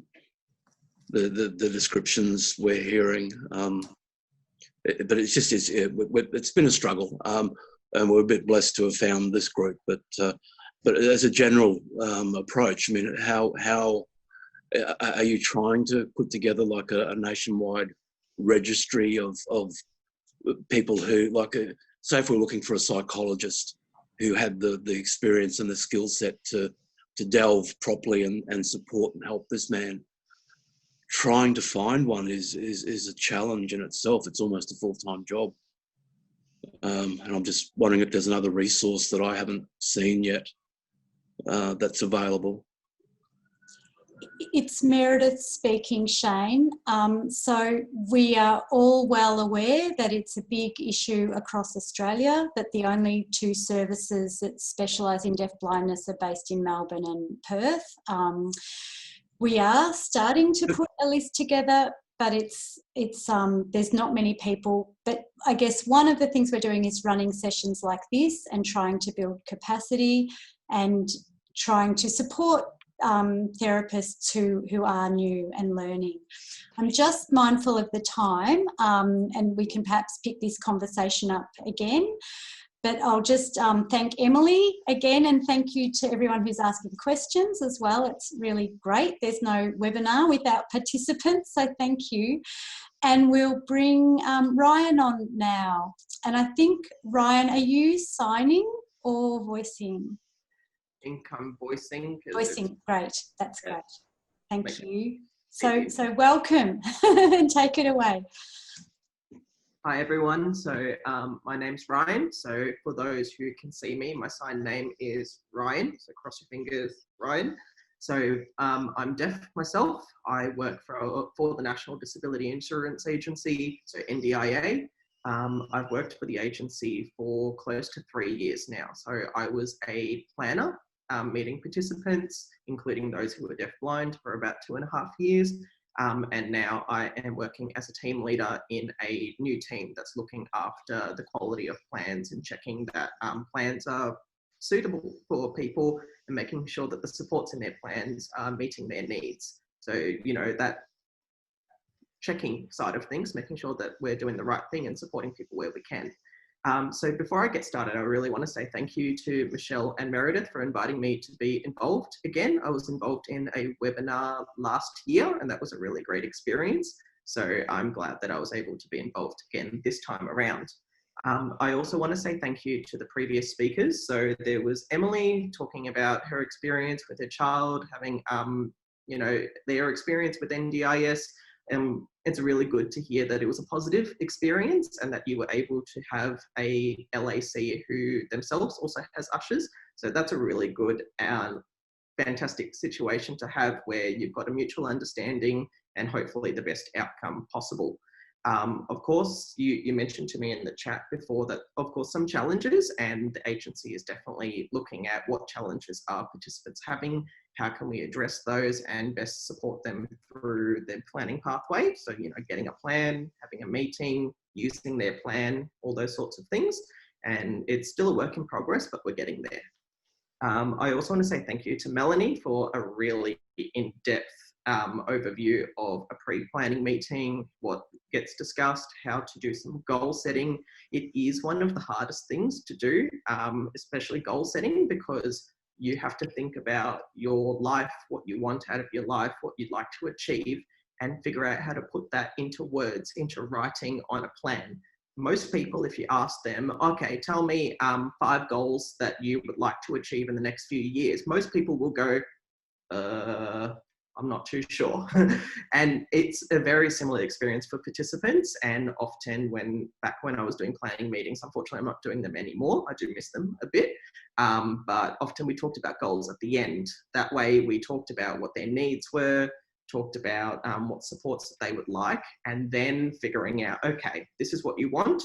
Speaker 10: descriptions we're hearing. But it's been a struggle, and we're a bit blessed to have found this group. But as a general approach, I mean, how are you trying to put together like a nationwide registry of people who, like, say if we're looking for a psychologist who had the experience and the skill set to delve properly and support and help this man? Trying to find one is a challenge in itself. It's almost a full-time job. And I'm just wondering if there's another resource that I haven't seen yet that's available.
Speaker 1: It's Meredith speaking, Shane. So we are all well aware that it's a big issue across Australia, that the only two services that specialise in deafblindness are based in Melbourne and Perth. We are starting to put a list together, but there's not many people. But I guess one of the things we're doing is running sessions like this and trying to build capacity and trying to support therapists who are new and learning. I'm just mindful of the time, and we can perhaps pick this conversation up again. But I'll just thank Emily again, and thank you to everyone who's asking questions as well. It's really great. There's no webinar without participants, so thank you. And we'll bring Ryan on now. And I think, Ryan, are you signing or voicing?
Speaker 11: I think I'm voicing.
Speaker 1: Voicing, great. That's great. Thank you. So welcome and take it away.
Speaker 11: Hi everyone, so my name's Ryan. So for those who can see me, my sign name is Ryan, so cross your fingers, Ryan. So I'm deaf myself. I work for the National Disability Insurance Agency, so NDIA. I've worked for the agency for close to 3 years now. So I was a planner, meeting participants, including those who were deafblind, for about 2.5 years. And now I am working as a team leader in a new team that's looking after the quality of plans and checking that plans are suitable for people and making sure that the supports in their plans are meeting their needs. So, you know, that checking side of things, making sure that we're doing the right thing and supporting people where we can. So before I get started, I really want to say thank you to Michelle and Meredith for inviting me to be involved. Again, I was involved in a webinar last year, and that was a really great experience. So I'm glad that I was able to be involved again this time around. I also want to say thank you to the previous speakers. So there was Emily talking about her experience with her child, having, you know, their experience with NDIS. It's really good to hear that it was a positive experience and that you were able to have a LAC who themselves also has ushers. So that's a really good and fantastic situation to have, where you've got a mutual understanding and hopefully the best outcome possible. Of course, you mentioned to me in the chat before that, of course, some challenges, and the agency is definitely looking at what challenges are participants having, how can we address those and best support them through their planning pathway. So, you know, getting a plan, having a meeting, using their plan, all those sorts of things. And it's still a work in progress, but we're getting there. I also want to say thank you to Melanie for a really in-depth overview of a pre-planning meeting, what gets discussed, how to do some goal setting. It is one of the hardest things to do, especially goal setting, because you have to think about your life, what you want out of your life, what you'd like to achieve, and figure out how to put that into words, into writing on a plan. Most people, if you ask them, okay, tell me 5 goals that you would like to achieve in the next few years, most people will go, I'm not too sure. And it's a very similar experience for participants. And often back when I was doing planning meetings, unfortunately, I'm not doing them anymore. I do miss them a bit. But often we talked about goals at the end. That way we talked about what their needs were, talked about what supports that they would like, and then figuring out, okay, this is what you want.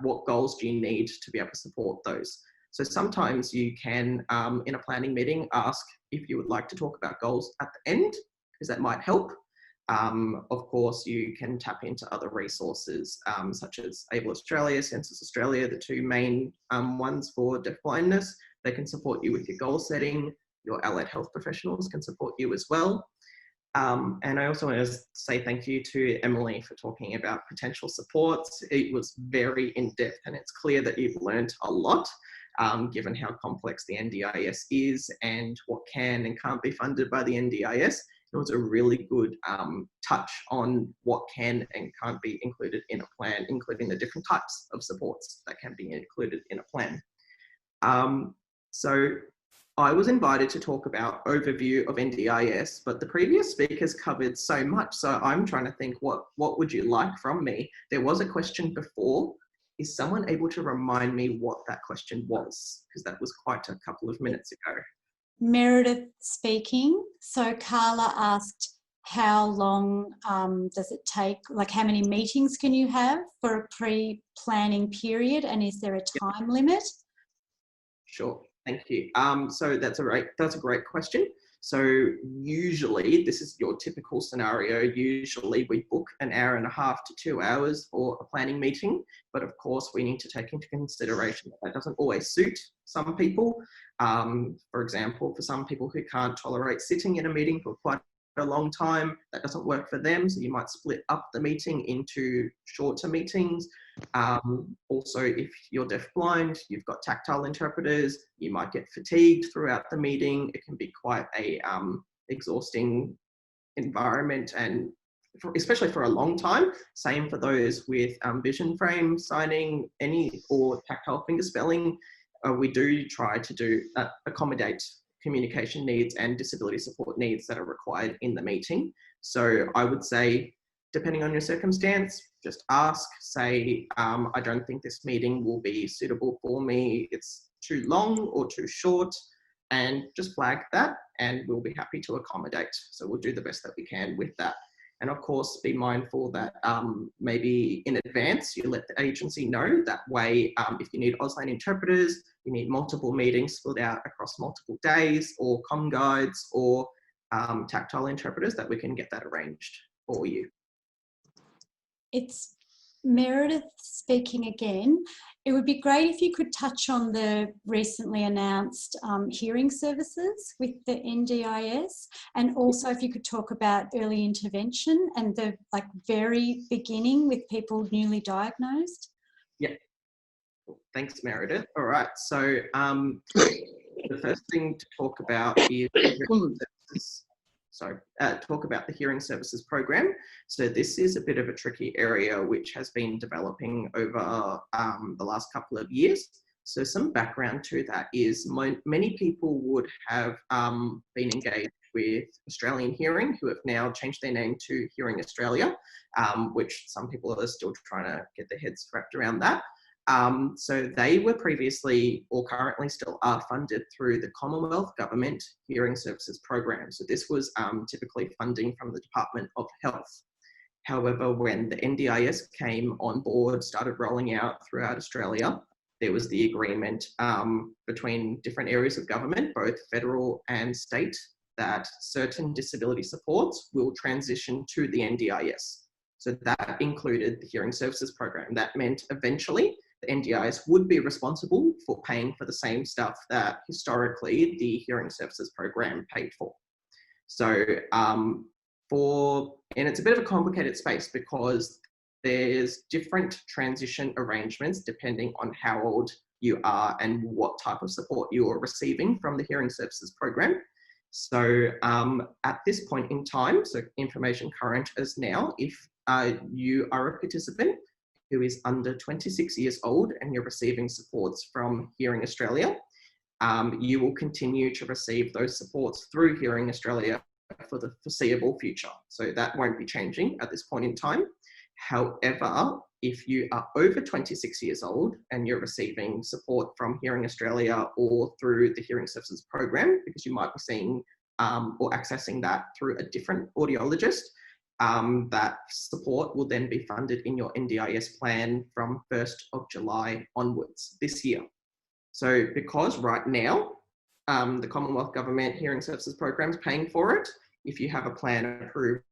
Speaker 11: What goals do you need to be able to support those? So sometimes you can, in a planning meeting, ask if you would like to talk about goals at the end, because that might help. Of course, you can tap into other resources, such as Able Australia, Census Australia, the 2 main ones for deafblindness. They can support you with your goal setting. your allied health professionals can support you as well. And I also want to say thank you to Emily for talking about potential supports. It was very in-depth, and it's clear that you've learned a lot, given how complex the NDIS is and what can and can't be funded by the NDIS. It was a really good touch on what can and can't be included in a plan, including the different types of supports that can be included in a plan. So I was invited to talk about overview of NDIS, but the previous speakers covered so much. So I'm trying to think, what would you like from me? There was a question before. Is someone able to remind me what that question was? Because that was quite a couple of minutes ago.
Speaker 1: Meredith speaking. So Carla asked, how long does it take, like how many meetings can you have for a pre-planning period, and is there a time limit?
Speaker 11: Sure, thank you. So that's a great question. So usually, this is your typical scenario, usually we book an hour and a half to 2 hours for a planning meeting, but of course we need to take into consideration that doesn't always suit some people. For example, for some people who can't tolerate sitting in a meeting for quite a long time, that doesn't work for them, so you might split up the meeting into shorter meetings. Also, if you're deafblind, you've got tactile interpreters, you might get fatigued throughout the meeting. It can be quite a exhausting environment, and especially for a long time. Same for those with vision frame signing, or tactile finger spelling. We do try to accommodate communication needs and disability support needs that are required in the meeting. So I would say, depending on your circumstance, just ask, say, I don't think this meeting will be suitable for me. It's too long or too short, and just flag that and we'll be happy to accommodate. So we'll do the best that we can with that. And of course, be mindful that maybe in advance, you let the agency know. That way, if you need Auslan interpreters, you need multiple meetings split out across multiple days, or comm guides, or tactile interpreters, that we can get that arranged for you.
Speaker 1: It's Meredith speaking again. It would be great if you could touch on the recently announced hearing services with the NDIS, and also if you could talk about early intervention and the very beginning with people newly diagnosed.
Speaker 11: Yeah. Thanks, Meredith. All right. So the first thing to talk about is talk about the hearing services program. So this is a bit of a tricky area which has been developing over the last couple of years. So some background to that is many people would have been engaged with Australian Hearing, who have now changed their name to Hearing Australia, which some people are still trying to get their heads wrapped around that. So they were previously, or currently still are, funded through the Commonwealth Government Hearing Services Program. So this was typically funding from the Department of Health. However, when the NDIS came on board, started rolling out throughout Australia, there was the agreement between different areas of government, both federal and state, that certain disability supports will transition to the NDIS. So that included the Hearing Services Program. That meant eventually the NDIS would be responsible for paying for the same stuff that historically the Hearing Services Program paid for. So and it's a bit of a complicated space because there's different transition arrangements depending on how old you are and what type of support you are receiving from the Hearing Services Program. So at this point in time, so information current as now, if you are a participant who is under 26 years old and you're receiving supports from Hearing Australia, you will continue to receive those supports through Hearing Australia for the foreseeable future. So that won't be changing at this point in time. However, if you are over 26 years old and you're receiving support from Hearing Australia or through the Hearing Services Program, because you might be seeing or accessing that through a different audiologist, that support will then be funded in your NDIS plan from 1st of July onwards this year. So because right now, the Commonwealth Government Hearing Services Program is paying for it, if you have a plan approved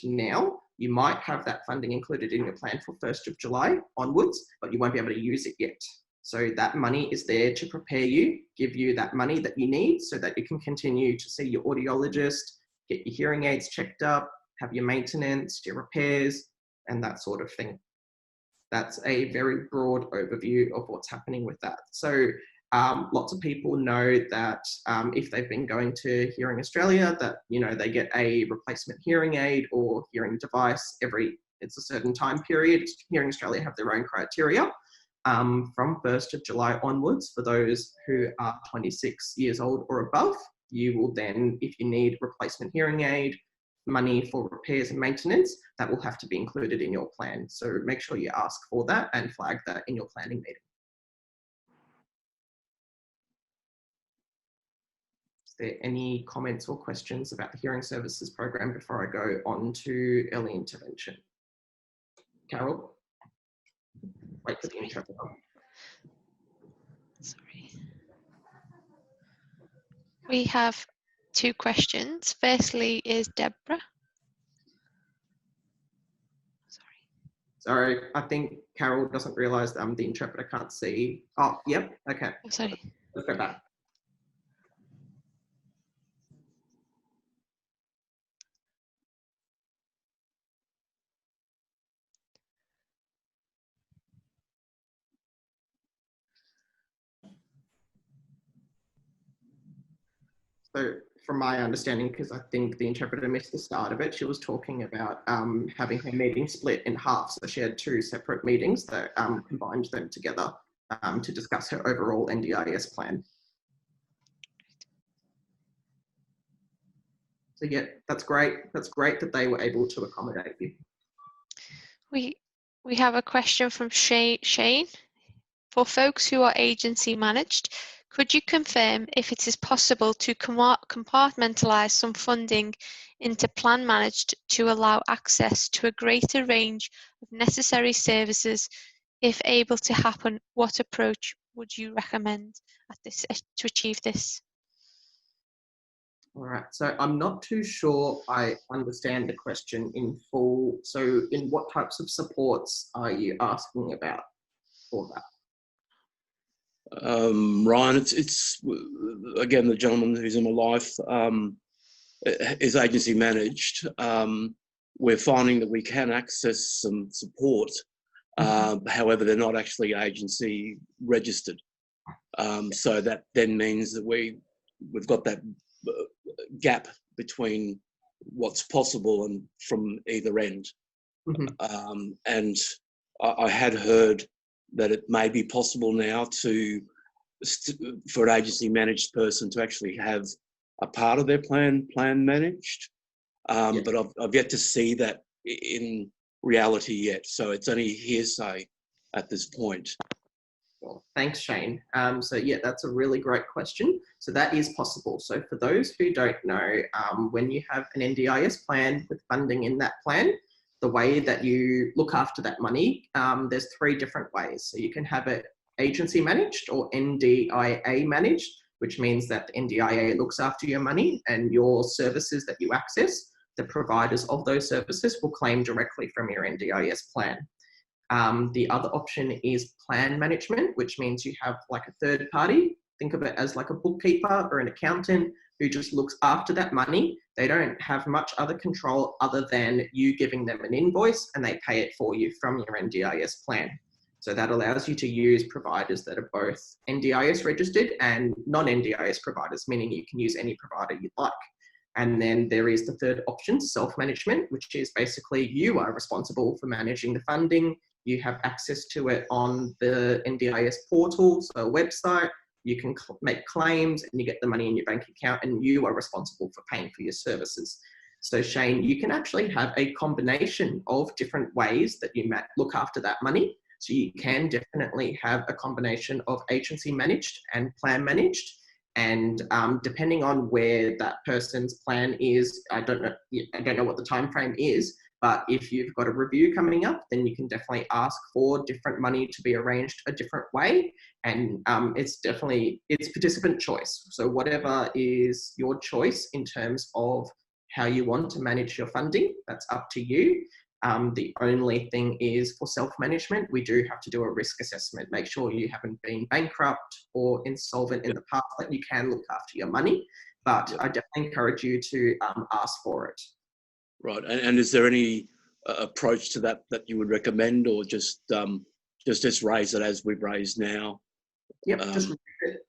Speaker 11: now, you might have that funding included in your plan for 1st of July onwards, but you won't be able to use it yet. So that money is there to prepare you, give you that money that you need so that you can continue to see your audiologist, get your hearing aids checked up, have your maintenance, your repairs, and that sort of thing. That's a very broad overview of what's happening with that. So lots of people know that if they've been going to Hearing Australia, that, you know, they get a replacement hearing aid or hearing device it's a certain time period. Hearing Australia have their own criteria. From 1st of July onwards, for those who are 26 years old or above, you will then, if you need replacement hearing aid, money for repairs and maintenance, that will have to be included in your plan. So make sure you ask for that and flag that in your planning meeting. Is there any comments or questions about the hearing services program before I go on to early intervention? Carol? Wait for the interpreter.
Speaker 3: Sorry. We have 2 questions. Firstly is Deborah.
Speaker 11: Sorry, I think Carol doesn't realise the interpreter can't see. Oh, yep, okay.
Speaker 3: Sorry.
Speaker 11: Let's go back. So from my understanding, because I think the interpreter missed the start of it, she was talking about having her meeting split in half. So she had 2 separate meetings that combined them together to discuss her overall NDIS plan. So yeah, that's great. That's great that they were able to accommodate you.
Speaker 3: We have a question from Shane. For folks who are agency managed, could you confirm if it is possible to compartmentalise some funding into plan managed to allow access to a greater range of necessary services? If able to happen, what approach would you recommend at this to achieve this?
Speaker 11: All right, so I'm not too sure I understand the question in full. So in what types of supports are you asking about for that?
Speaker 10: Ryan, it's again, the gentleman who's in my life is agency managed. We're finding that we can access some support. However, they're not actually agency registered. So that then means that we've got that gap between what's possible and from either end. And I had heard that it may be possible now for an agency managed person to actually have a part of their plan managed. But I've yet to see that in reality yet. So it's only hearsay at this point.
Speaker 11: Well, thanks, Shane. So yeah, that's a really great question. So that is possible. So for those who don't know, when you have an NDIS plan with funding in that plan, the way that you look after that money, there's 3 different ways. So you can have it agency managed or NDIA managed, which means that the NDIA looks after your money and your services that you access, the providers of those services will claim directly from your NDIS plan. The other option is plan management, which means you have like a third party. Think of it as like a bookkeeper or an accountant who just looks after that money. They don't have much other control other than you giving them an invoice and they pay it for you from your NDIS plan. So that allows you to use providers that are both NDIS registered and non-NDIS providers, meaning you can use any provider you like. And then there is the third option, self-management, which is basically you are responsible for managing the funding. You have access to it on the NDIS portal, so a website. You can make claims and you get the money in your bank account and you are responsible for paying for your services. So Shane, you can actually have a combination of different ways that you look after that money. So you can definitely have a combination of agency managed and plan managed. And depending on where that person's plan is, I don't know what the time frame is, but if you've got a review coming up, then you can definitely ask for different money to be arranged a different way. And it's participant choice. So whatever is your choice in terms of how you want to manage your funding, that's up to you. The only thing is for self-management, we do have to do a risk assessment. Make sure you haven't been bankrupt or insolvent in the past, that you can look after your money. But I definitely encourage you to ask for it.
Speaker 10: Right, and is there any approach to that you would recommend, or just raise it as we've raised now?
Speaker 11: Yep,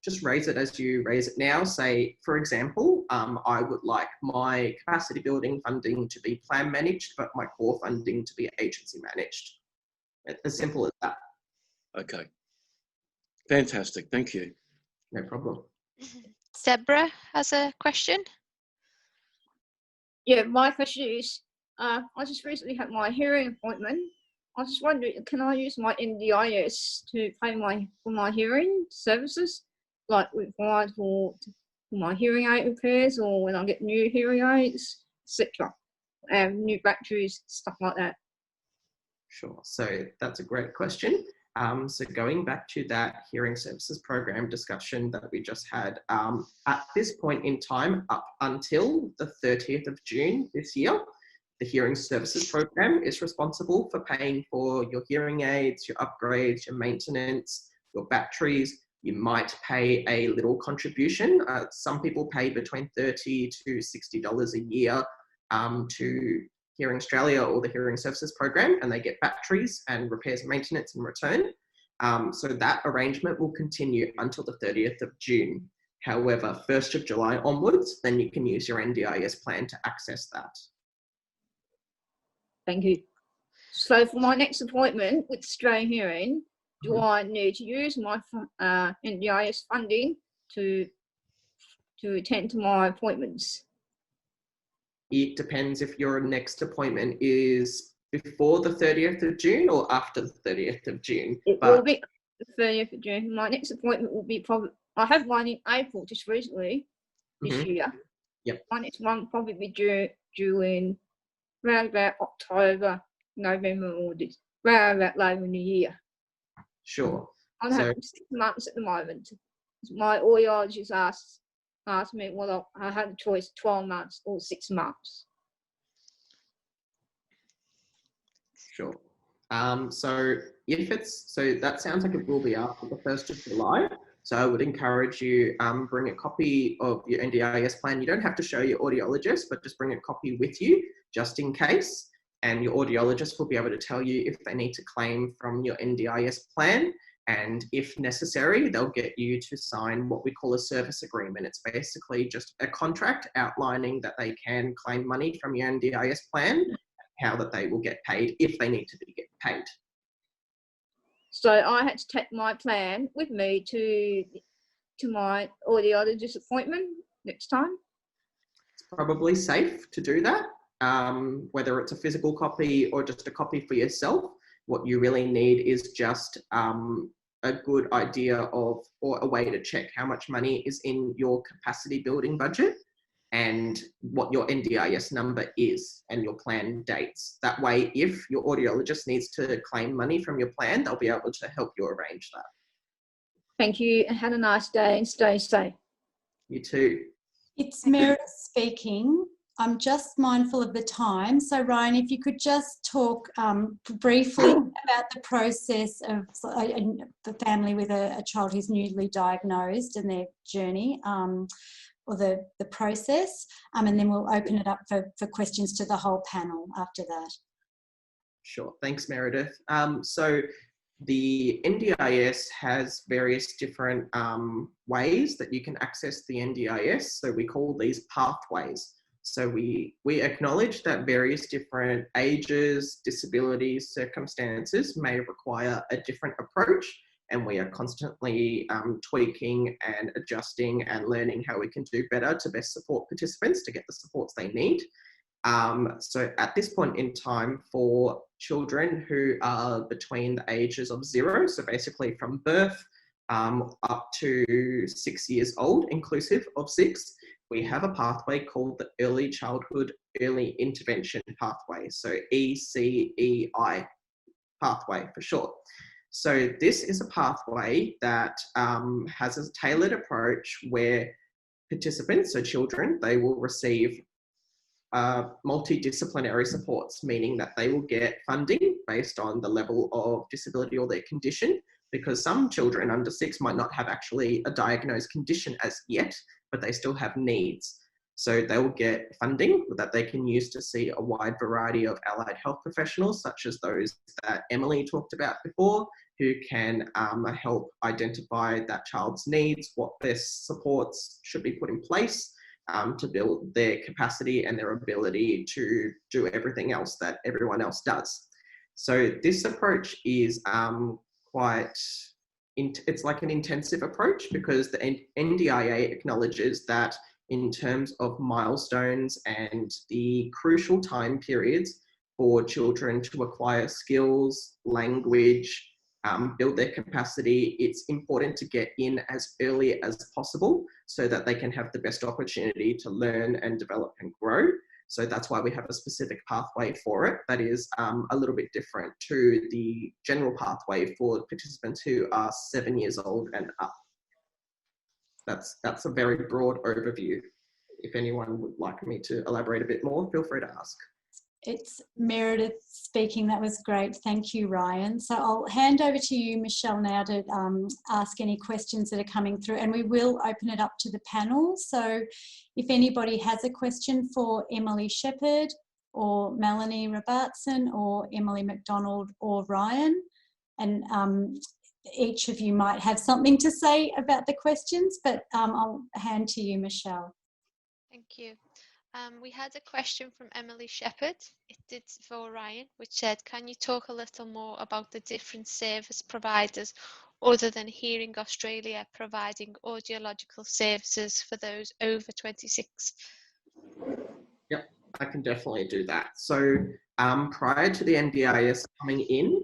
Speaker 11: just raise it as you raise it now. Say, for example, I would like my capacity building funding to be plan managed, but my core funding to be agency managed. As simple as that.
Speaker 10: Okay. Fantastic, thank you.
Speaker 11: No problem.
Speaker 3: Deborah has a question.
Speaker 9: Yeah, my question is, I just recently had my hearing appointment. I was just wondering, can I use my NDIS to pay for my hearing services, like required for my hearing aid repairs, or when I get new hearing aids, etc., new batteries, stuff like that?
Speaker 11: Sure. So that's a great question. So going back to that hearing services program discussion that we just had, at this point in time, up until the 30th of June this year, the hearing services program is responsible for paying for your hearing aids, your upgrades, your maintenance, your batteries. You might pay a little contribution. Some people pay between $30 to $60 a year to Hearing Australia or the Hearing Services Program, and they get batteries and repairs and maintenance in return. So that arrangement will continue until the 30th of June. However, 1st of July onwards, then you can use your NDIS plan to access that.
Speaker 9: Thank you. So for my next appointment with Australian Hearing, do I need to use my NDIS funding to attend to my appointments?
Speaker 11: It depends if your next appointment is before the 30th of June or after the 30th of June.
Speaker 9: It will be the 30th of June. My next appointment will be probably, I have one in April just recently this year.
Speaker 11: Yep.
Speaker 9: My next one will probably be due in around about October, November, or around about later in the year.
Speaker 11: Sure.
Speaker 9: I'm having 6 months at the moment. My audiologist asked me, well, I had a choice, 12 months or 6 months.
Speaker 11: Sure. So that sounds like it will be after the 1st of July. So I would encourage you bring a copy of your NDIS plan. You don't have to show your audiologist, but just bring a copy with you just in case. And your audiologist will be able to tell you if they need to claim from your NDIS plan. And if necessary, they'll get you to sign what we call a service agreement. It's basically just a contract outlining that they can claim money from your NDIS plan, how that they will get paid if they need to get paid.
Speaker 9: So I had to take my plan with me to my audiologist appointment next time.
Speaker 11: It's probably safe to do that, whether it's a physical copy or just a copy for yourself. What you really need is just a good idea of, or a way to check how much money is in your capacity building budget and what your NDIS number is and your plan dates. That way, if your audiologist needs to claim money from your plan, they'll be able to help you arrange that.
Speaker 9: Thank you, and have a nice day and stay safe.
Speaker 11: You too.
Speaker 1: It's Meredith speaking. I'm just mindful of the time. So Ryan, if you could just talk briefly about the process of the family with a child who's newly diagnosed and their journey, or the process, and then we'll open it up for questions to the whole panel after that.
Speaker 11: Sure, thanks Meredith. So the NDIS has various different ways that you can access the NDIS. So we call these pathways. So we acknowledge that various different ages, disabilities, circumstances may require a different approach, and we are constantly tweaking and adjusting and learning how we can do better to best support participants to get the supports they need. So at this point in time, for children who are between the ages of 0, so basically from birth up to 6 years old, inclusive of 6, we have a pathway called the Early Childhood Early Intervention Pathway, so ECEI pathway for short. So this is a pathway that has a tailored approach where participants, so children, they will receive multidisciplinary supports, meaning that they will get funding based on the level of disability or their condition, because some children under 6 might not have actually a diagnosed condition as yet, but they still have needs. So they will get funding that they can use to see a wide variety of allied health professionals, such as those that Emily talked about before, who can help identify that child's needs, what their supports should be put in place to build their capacity and their ability to do everything else that everyone else does. So this approach is it's like an intensive approach, because the NDIA acknowledges that in terms of milestones and the crucial time periods for children to acquire skills, language, build their capacity, it's important to get in as early as possible so that they can have the best opportunity to learn and develop and grow. So that's why we have a specific pathway for it that is a little bit different to the general pathway for participants who are 7 years old and up. That's a very broad overview. If anyone would like me to elaborate a bit more, feel free to ask.
Speaker 1: It's Meredith speaking. That was great. Thank you, Ryan. So I'll hand over to you, Michelle, now to ask any questions that are coming through, and we will open it up to the panel. So if anybody has a question for Emily Shepherd or Melanie Robertson or Emily McDonald or Ryan, and each of you might have something to say about the questions, but I'll hand to you, Michelle.
Speaker 3: Thank you. We had a question from Emily Shepherd. It did for Ryan, which said, can you talk a little more about the different service providers other than Hearing Australia providing audiological services for those over 26?
Speaker 11: Yep, I can definitely do that. So prior to the NDIS coming in,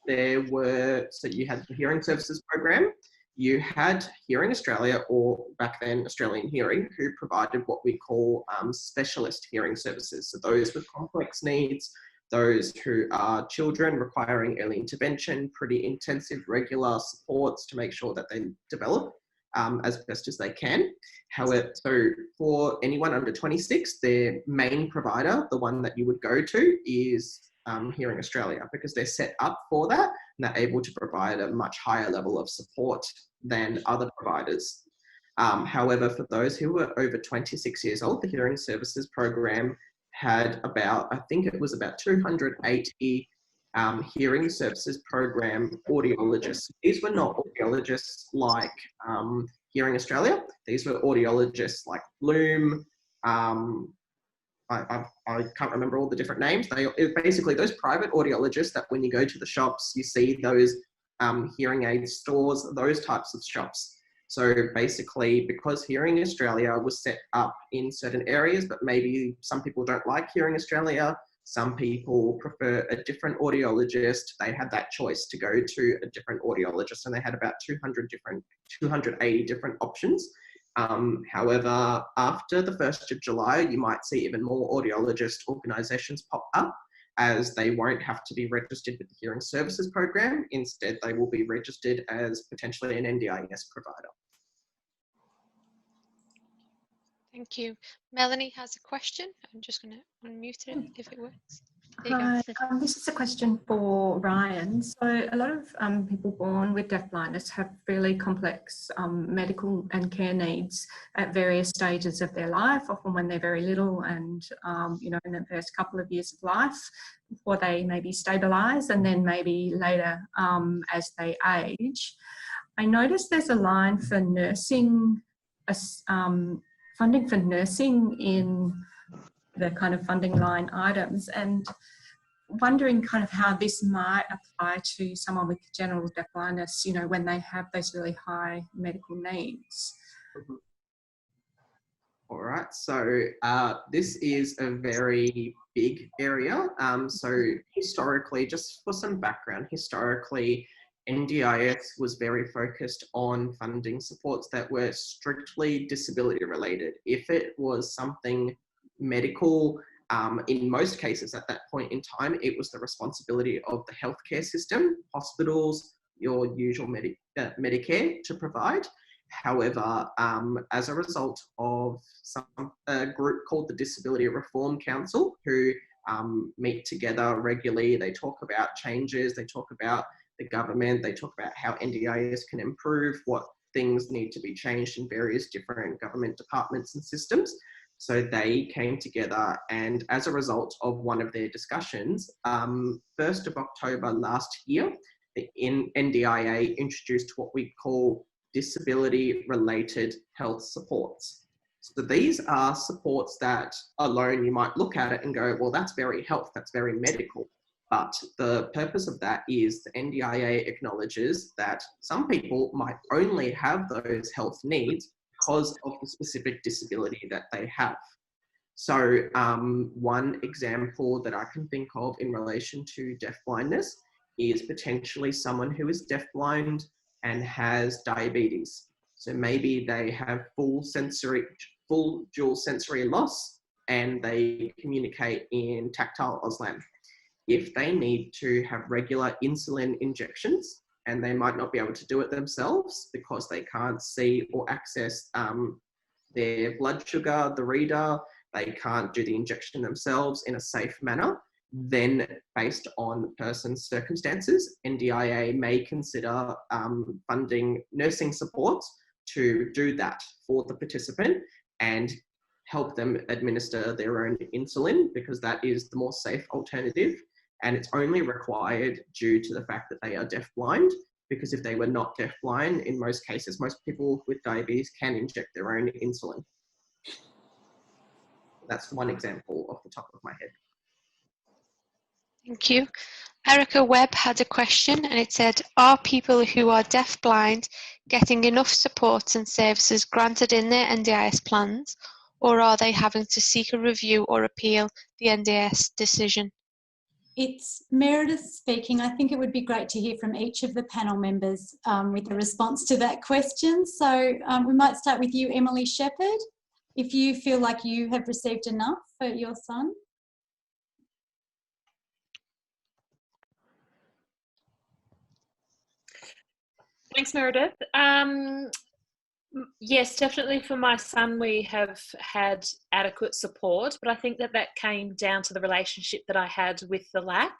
Speaker 11: so you had the Hearing Services Program, you had Hearing Australia, or back then Australian Hearing, who provided what we call specialist hearing services. So those with complex needs, those who are children requiring early intervention, pretty intensive regular supports to make sure that they develop as best as they can. However, so for anyone under 26, their main provider, the one that you would go to, is Hearing Australia, because they're set up for that and they're able to provide a much higher level of support than other providers. However, for those who were over 26 years old, the Hearing Services Program had about, I think it was about 280 Hearing Services Program audiologists. These were not audiologists like Hearing Australia. These were audiologists like Bloom. I can't remember all the different names. Basically those private audiologists that when you go to the shops, you see those hearing aid stores, those types of shops. So basically, because Hearing Australia was set up in certain areas, but maybe some people don't like Hearing Australia, some people prefer a different audiologist, they had that choice to go to a different audiologist, and they had about 280 different options. However, after the 1st of July, you might see even more audiologist organisations pop up, as they won't have to be registered with the Hearing Services Program. Instead, they will be registered as potentially an NDIS provider.
Speaker 3: Thank you. Melanie has a question. I'm just going to unmute it if it works.
Speaker 5: Hi, this is a question for Ryan. So a lot of people born with deafblindness have really complex medical and care needs at various stages of their life, often when they're very little and, you know, in the first couple of years of life before they maybe stabilise, and then maybe later as they age. I noticed there's a line for nursing, funding for nursing in the kind of funding line items, and wondering kind of how this might apply to someone with general deafblindness, you know, when they have those really high medical needs.
Speaker 11: All right, so this is a very big area. So historically, just for some background, historically, NDIS was very focused on funding supports that were strictly disability related. If it was something medical, in most cases at that point in time, it was the responsibility of the healthcare system, hospitals, your usual Medicare to provide. However, as a result of a group called the Disability Reform Council, who meet together regularly, they talk about changes, they talk about the government, they talk about how NDIS can improve, what things need to be changed in various different government departments and systems. So they came together, and as a result of one of their discussions, 1st of October last year, the NDIA introduced what we call disability-related health supports. So these are supports that alone you might look at it and go, well, that's very health, that's very medical. But the purpose of that is the NDIA acknowledges that some people might only have those health needs because of the specific disability that they have. So one example that I can think of in relation to deafblindness is potentially someone who is deafblind and has diabetes. So maybe they have full dual sensory loss and they communicate in tactile Auslan. If they need to have regular insulin injections, and they might not be able to do it themselves because they can't see or access their blood sugar, the reader, they can't do the injection themselves in a safe manner, then based on the person's circumstances, NDIA may consider funding nursing supports to do that for the participant and help them administer their own insulin, because that is the more safe alternative. And it's only required due to the fact that they are deafblind, because if they were not deafblind, in most cases, most people with diabetes can inject their own insulin. That's one example off the top of my head.
Speaker 3: Thank you. Erica Webb had a question, and it said, are people who are deafblind getting enough supports and services granted in their NDIS plans, or are they having to seek a review or appeal the NDIS decision?
Speaker 1: It's Meredith speaking. I think it would be great to hear from each of the panel members with a response to that question. So we might start with you, Emily Shepherd, if you feel like you have received enough for your son.
Speaker 2: Thanks, Meredith. Yes, definitely for my son we have had adequate support, but I think that that came down to the relationship that I had with the LAC,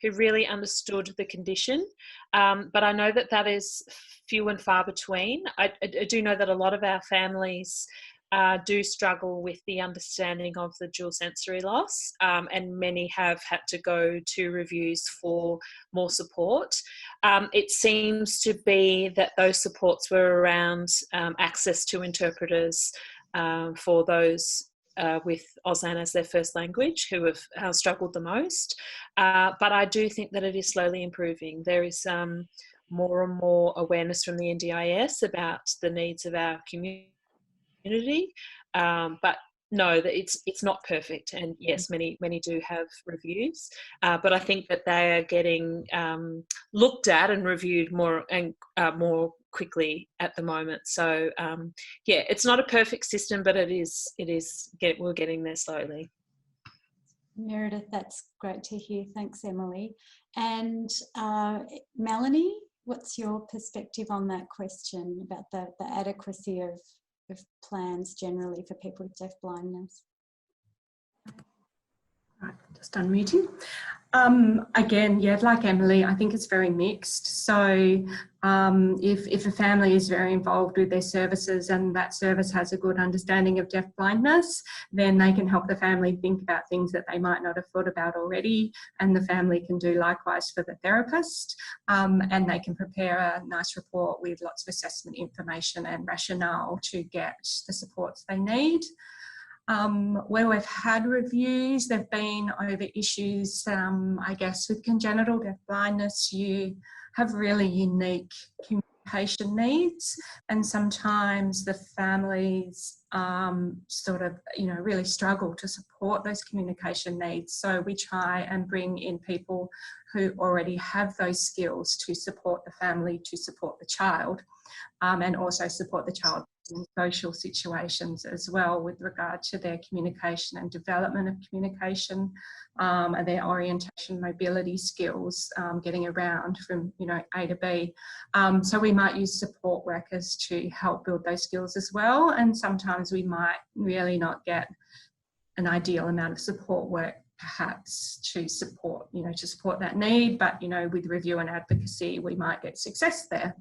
Speaker 2: who really understood the condition. But I know that that is few and far between. I do know that a lot of our families do struggle with the understanding of the dual sensory loss, and many have had to go to reviews for more support. It seems to be that those supports were around access to interpreters for those with Auslan as their first language, who have struggled the most. But I do think that it is slowly improving. There is more and more awareness from the NDIS about the needs of our community. But no, that it's not perfect, and yes, many do have reviews, but I think that they are getting looked at and reviewed more and more quickly at the moment. So yeah, it's not a perfect system, but we're getting there slowly.
Speaker 1: Meredith, that's great to hear. Thanks, Emily. And Melanie, what's your perspective on that question about the adequacy of plans generally for people with deafblindness?
Speaker 5: Right, just unmuting. Again, yeah, like Emily, I think it's very mixed. So if a family is very involved with their services and that service has a good understanding of deafblindness, then they can help the family think about things that they might not have thought about already, and the family can do likewise for the therapist, and they can prepare a nice report with lots of assessment information and rationale to get the supports they need. Where we've had reviews, they've been over issues, I guess, with congenital deafblindness. You have really unique communication needs, and sometimes the families sort of, really struggle to support those communication needs. So we try and bring in people who already have those skills to support the family, to support the child, and also support the child in social situations as well with regard to their communication and development of communication, and their orientation, mobility skills, getting around from, you know, A to B. So we might use support workers to help build those skills as well. And sometimes we might really not get an ideal amount of support work perhaps to support, you know, to support that need, but, you know, with review and advocacy, we might get success there.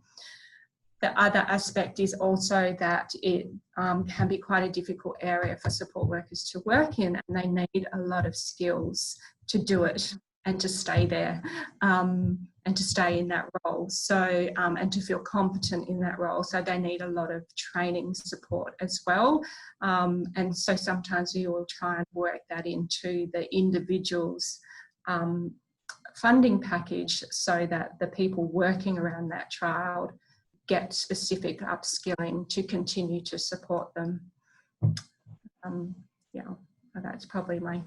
Speaker 5: The other aspect is also that it can be quite a difficult area for support workers to work in, and they need a lot of skills to do it and to stay there, and to stay in that role. So, and to feel competent in that role. So they need a lot of training support as well. And so sometimes we will try and work that into the individual's funding package so that the people working around that child get specific upskilling to continue to support them. Yeah, that's probably my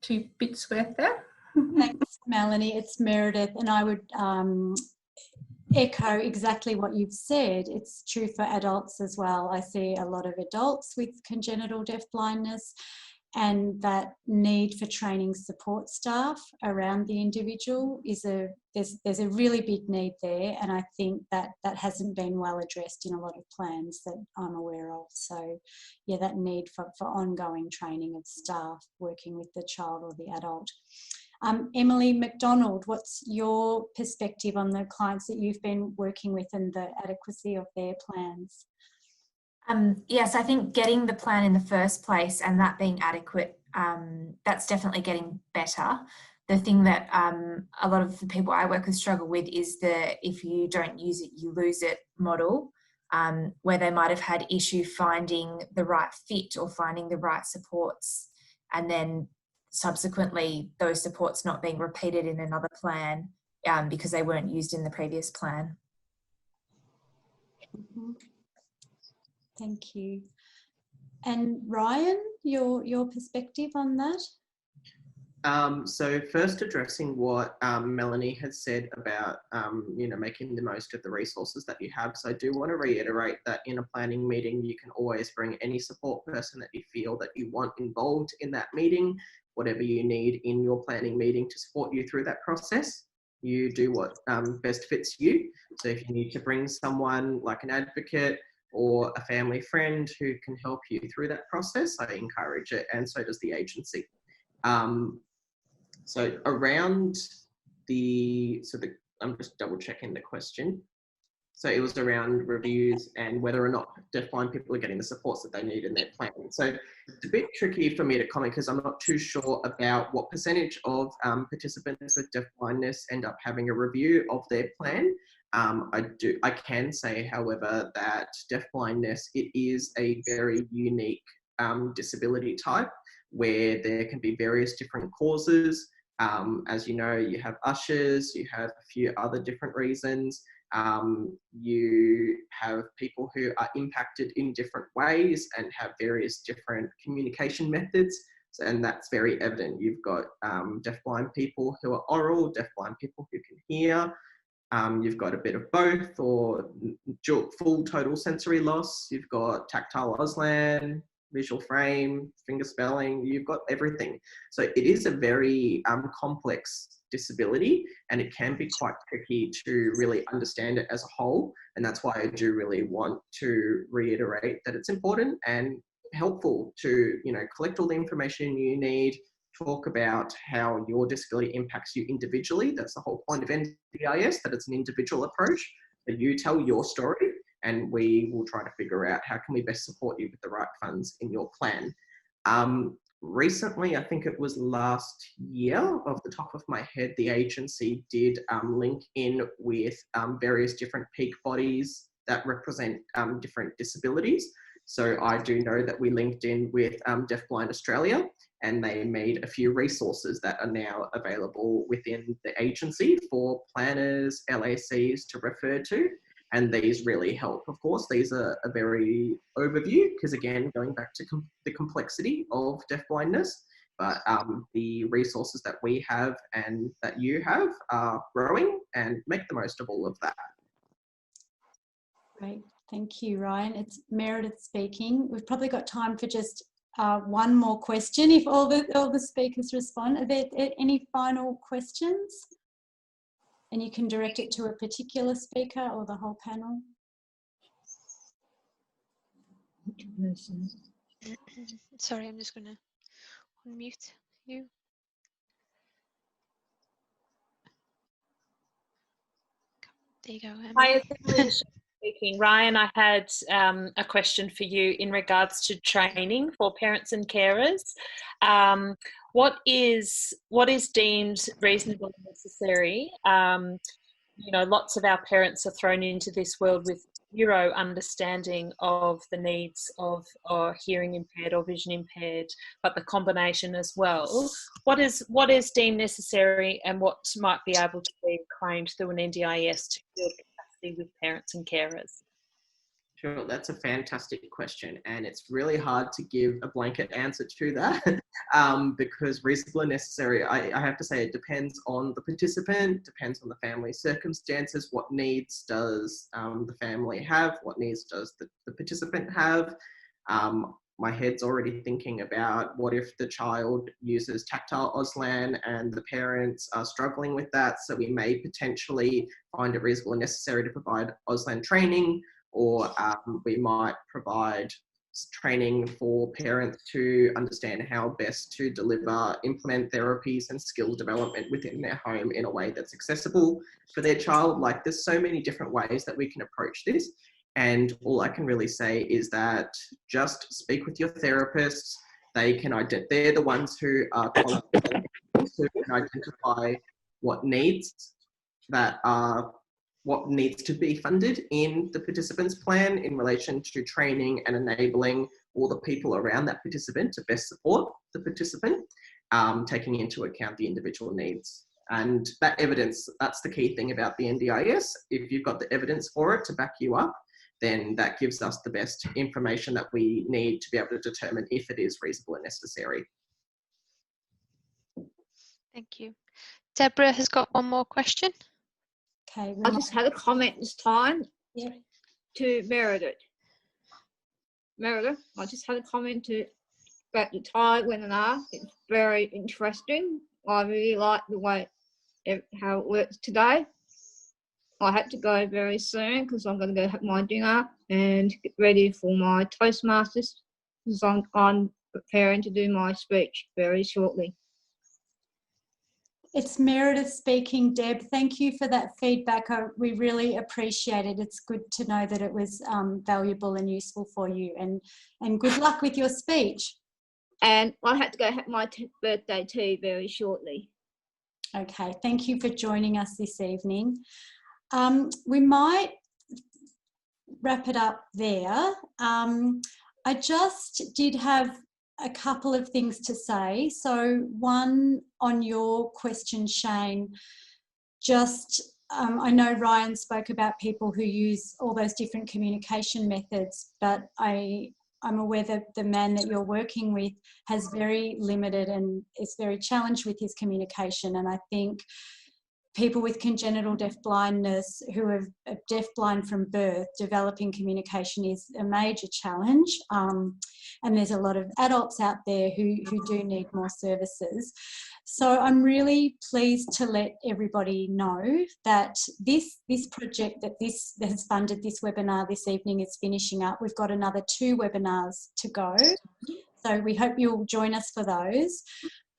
Speaker 5: two bits worth there.
Speaker 1: Thanks, Melanie. It's Meredith, and I would echo exactly what you've said. It's true for adults as well. I see a lot of adults with congenital deafblindness, and that need for training support staff around the individual is there's a really big need there, and I think that hasn't been well addressed in a lot of plans that I'm aware of. So yeah, that need for ongoing training of staff working with the child or the adult. Emily McDonald, what's your perspective on the clients that you've been working with and the adequacy of their plans?
Speaker 6: Yes, I think getting the plan in the first place and that being adequate, that's definitely getting better. The thing that a lot of the people I work with struggle with is the if you don't use it, you lose it model, where they might have had issue finding the right fit or finding the right supports, and then subsequently those supports not being repeated in another plan because they weren't used in the previous plan.
Speaker 1: Mm-hmm. Thank you. And Ryan, your perspective on that?
Speaker 11: So first addressing what Melanie has said about, you know, making the most of the resources that you have. So I do want to reiterate that in a planning meeting, you can always bring any support person that you feel that you want involved in that meeting, whatever you need in your planning meeting to support you through that process. You do what best fits you. So if you need to bring someone like an advocate or a family friend who can help you through that process, I encourage it, and so does the agency. So around I'm just double checking the question. So it was around reviews and whether or not deafblind people are getting the supports that they need in their plan. So it's a bit tricky for me to comment because I'm not too sure about what percentage of participants with deafblindness end up having a review of their plan. I can say, however, that deafblindness, it is a very unique disability type where there can be various different causes. As you know, you have ushers, you have a few other different reasons. You have people who are impacted in different ways and have various different communication methods. So, and that's very evident. You've got deafblind people who are oral, deafblind people who can hear. You've got a bit of both or full total sensory loss. You've got tactile Auslan, visual frame, finger spelling, you've got everything. So it is a very complex disability, and it can be quite tricky to really understand it as a whole. And that's why I do really want to reiterate that it's important and helpful to, you know, collect all the information you need, talk about how your disability impacts you individually. That's the whole point of NDIS, that it's an individual approach, that you tell your story, and we will try to figure out how can we best support you with the right funds in your plan. Recently, I think it was last year, off the top of my head, the agency did link in with various different peak bodies that represent different disabilities. So I do know that we linked in with Deafblind Australia, and they made a few resources that are now available within the agency for planners, LACs to refer to. And these really help. Of course, these are a very overview because, again, going back to the complexity of deafblindness, but the resources that we have and that you have are growing, and make the most of all of that.
Speaker 1: Great. Thank you, Ryan. It's Meredith speaking. We've probably got time for just one more question if all the speakers respond. Are there any final questions? And you can direct it to a particular speaker or the whole panel.
Speaker 3: Sorry, I'm just going to unmute you. There you go.
Speaker 2: Hi, it's speaking. Ryan, I had a question for you in regards to training for parents and carers. What is deemed reasonable and necessary? You know, lots of our parents are thrown into this world with zero understanding of the needs of hearing impaired or vision impaired, but the combination as well. What is deemed necessary, and what might be able to be claimed through an NDIS to build capacity with parents and carers?
Speaker 11: Sure, that's a fantastic question, and it's really hard to give a blanket answer to that because reasonable and necessary, I have to say, it depends on the participant, depends on the family circumstances. What needs does the family have? What needs does the participant have? My head's already thinking about what if the child uses tactile Auslan and the parents are struggling with that, so we may potentially find it reasonable and necessary to provide Auslan training, or we might provide training for parents to understand how best to implement therapies and skill development within their home in a way that's accessible for their child. Like, there's so many different ways that we can approach this. And all I can really say is that just speak with your therapists. They're the ones who are qualified to identify what needs to be funded in the participant's plan in relation to training and enabling all the people around that participant to best support the participant, taking into account the individual needs. And that evidence, that's the key thing about the NDIS. If you've got the evidence for it to back you up, then that gives us the best information that we need to be able to determine if it is reasonable and necessary.
Speaker 3: Thank you. Deborah has got one more question.
Speaker 1: Okay,
Speaker 9: I just had a comment this time to Meredith. Meredith, I just had a comment about the Thai webinar. It's very interesting. I really like the way how it works today. I had to go very soon because I'm going to go have my dinner and get ready for my Toastmasters because I'm preparing to do my speech very shortly.
Speaker 1: It's Meredith speaking, Deb. Thank you for that feedback. We really appreciate it. It's good to know that it was valuable and useful for you, and good luck with your speech.
Speaker 9: And I had to go have my birthday tea very shortly.
Speaker 1: Okay, thank you for joining us this evening. We might wrap it up there. I just did have a couple of things to say. So one on your question, Shane, I know Ryan spoke about people who use all those different communication methods, but I'm aware that the man that you're working with has very limited and is very challenged with his communication. And I think people with congenital deafblindness who are deafblind from birth, developing communication is a major challenge. And there's a lot of adults out there who do need more services. So I'm really pleased to let everybody know that this project that has funded this webinar this evening is finishing up. We've got another 2 webinars to go. So we hope you'll join us for those.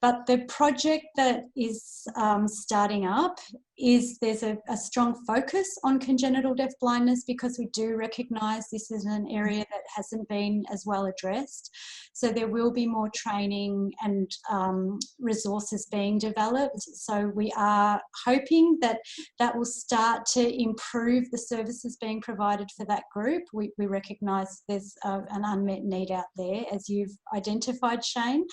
Speaker 1: But the project that is starting up there's a strong focus on congenital deafblindness because we do recognise this is an area that hasn't been as well addressed. So there will be more training and resources being developed. So we are hoping that will start to improve the services being provided for that group. We recognise there's an unmet need out there, as you've identified, Shane.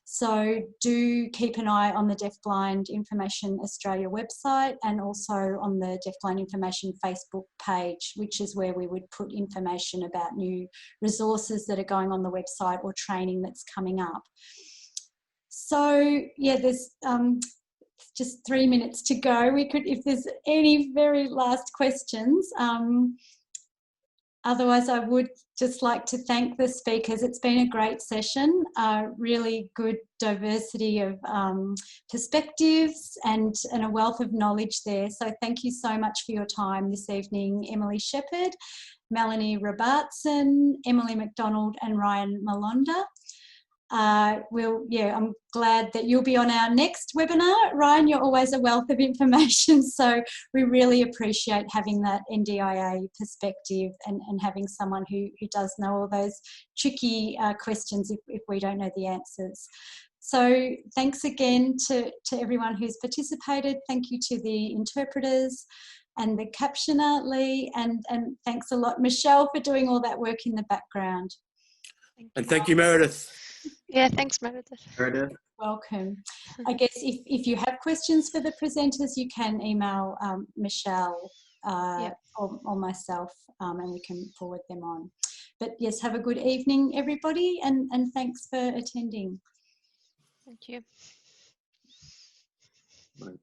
Speaker 1: So do keep an eye on the Deafblind Information Australia website and also on the Deafblind Information Facebook page, which is where we would put information about new resources that are going on the website or training that's coming up. So yeah, there's just 3 minutes to go. We could, if there's any very last questions, Otherwise, I would just like to thank the speakers. It's been a great session, really good diversity of perspectives and a wealth of knowledge there. So thank you so much for your time this evening, Emily Shepherd, Melanie Robertson, Emily McDonald and Ryan Malonda. I'm glad that you'll be on our next webinar. Ryan, you're always a wealth of information, so we really appreciate having that NDIA perspective and having someone who does know all those tricky questions if we don't know the answers. So thanks again to everyone who's participated. Thank you to the interpreters and the captioner, Lee, and thanks a lot, Michelle, for doing all that work in the background.
Speaker 10: And thank you, Meredith.
Speaker 3: Yeah, thanks, Meredith.
Speaker 11: Meredith.
Speaker 1: Welcome. I guess if you have questions for the presenters, you can email Michelle or myself, and we can forward them on. But yes, have a good evening, everybody, and thanks for attending.
Speaker 3: Thank you.
Speaker 10: Right.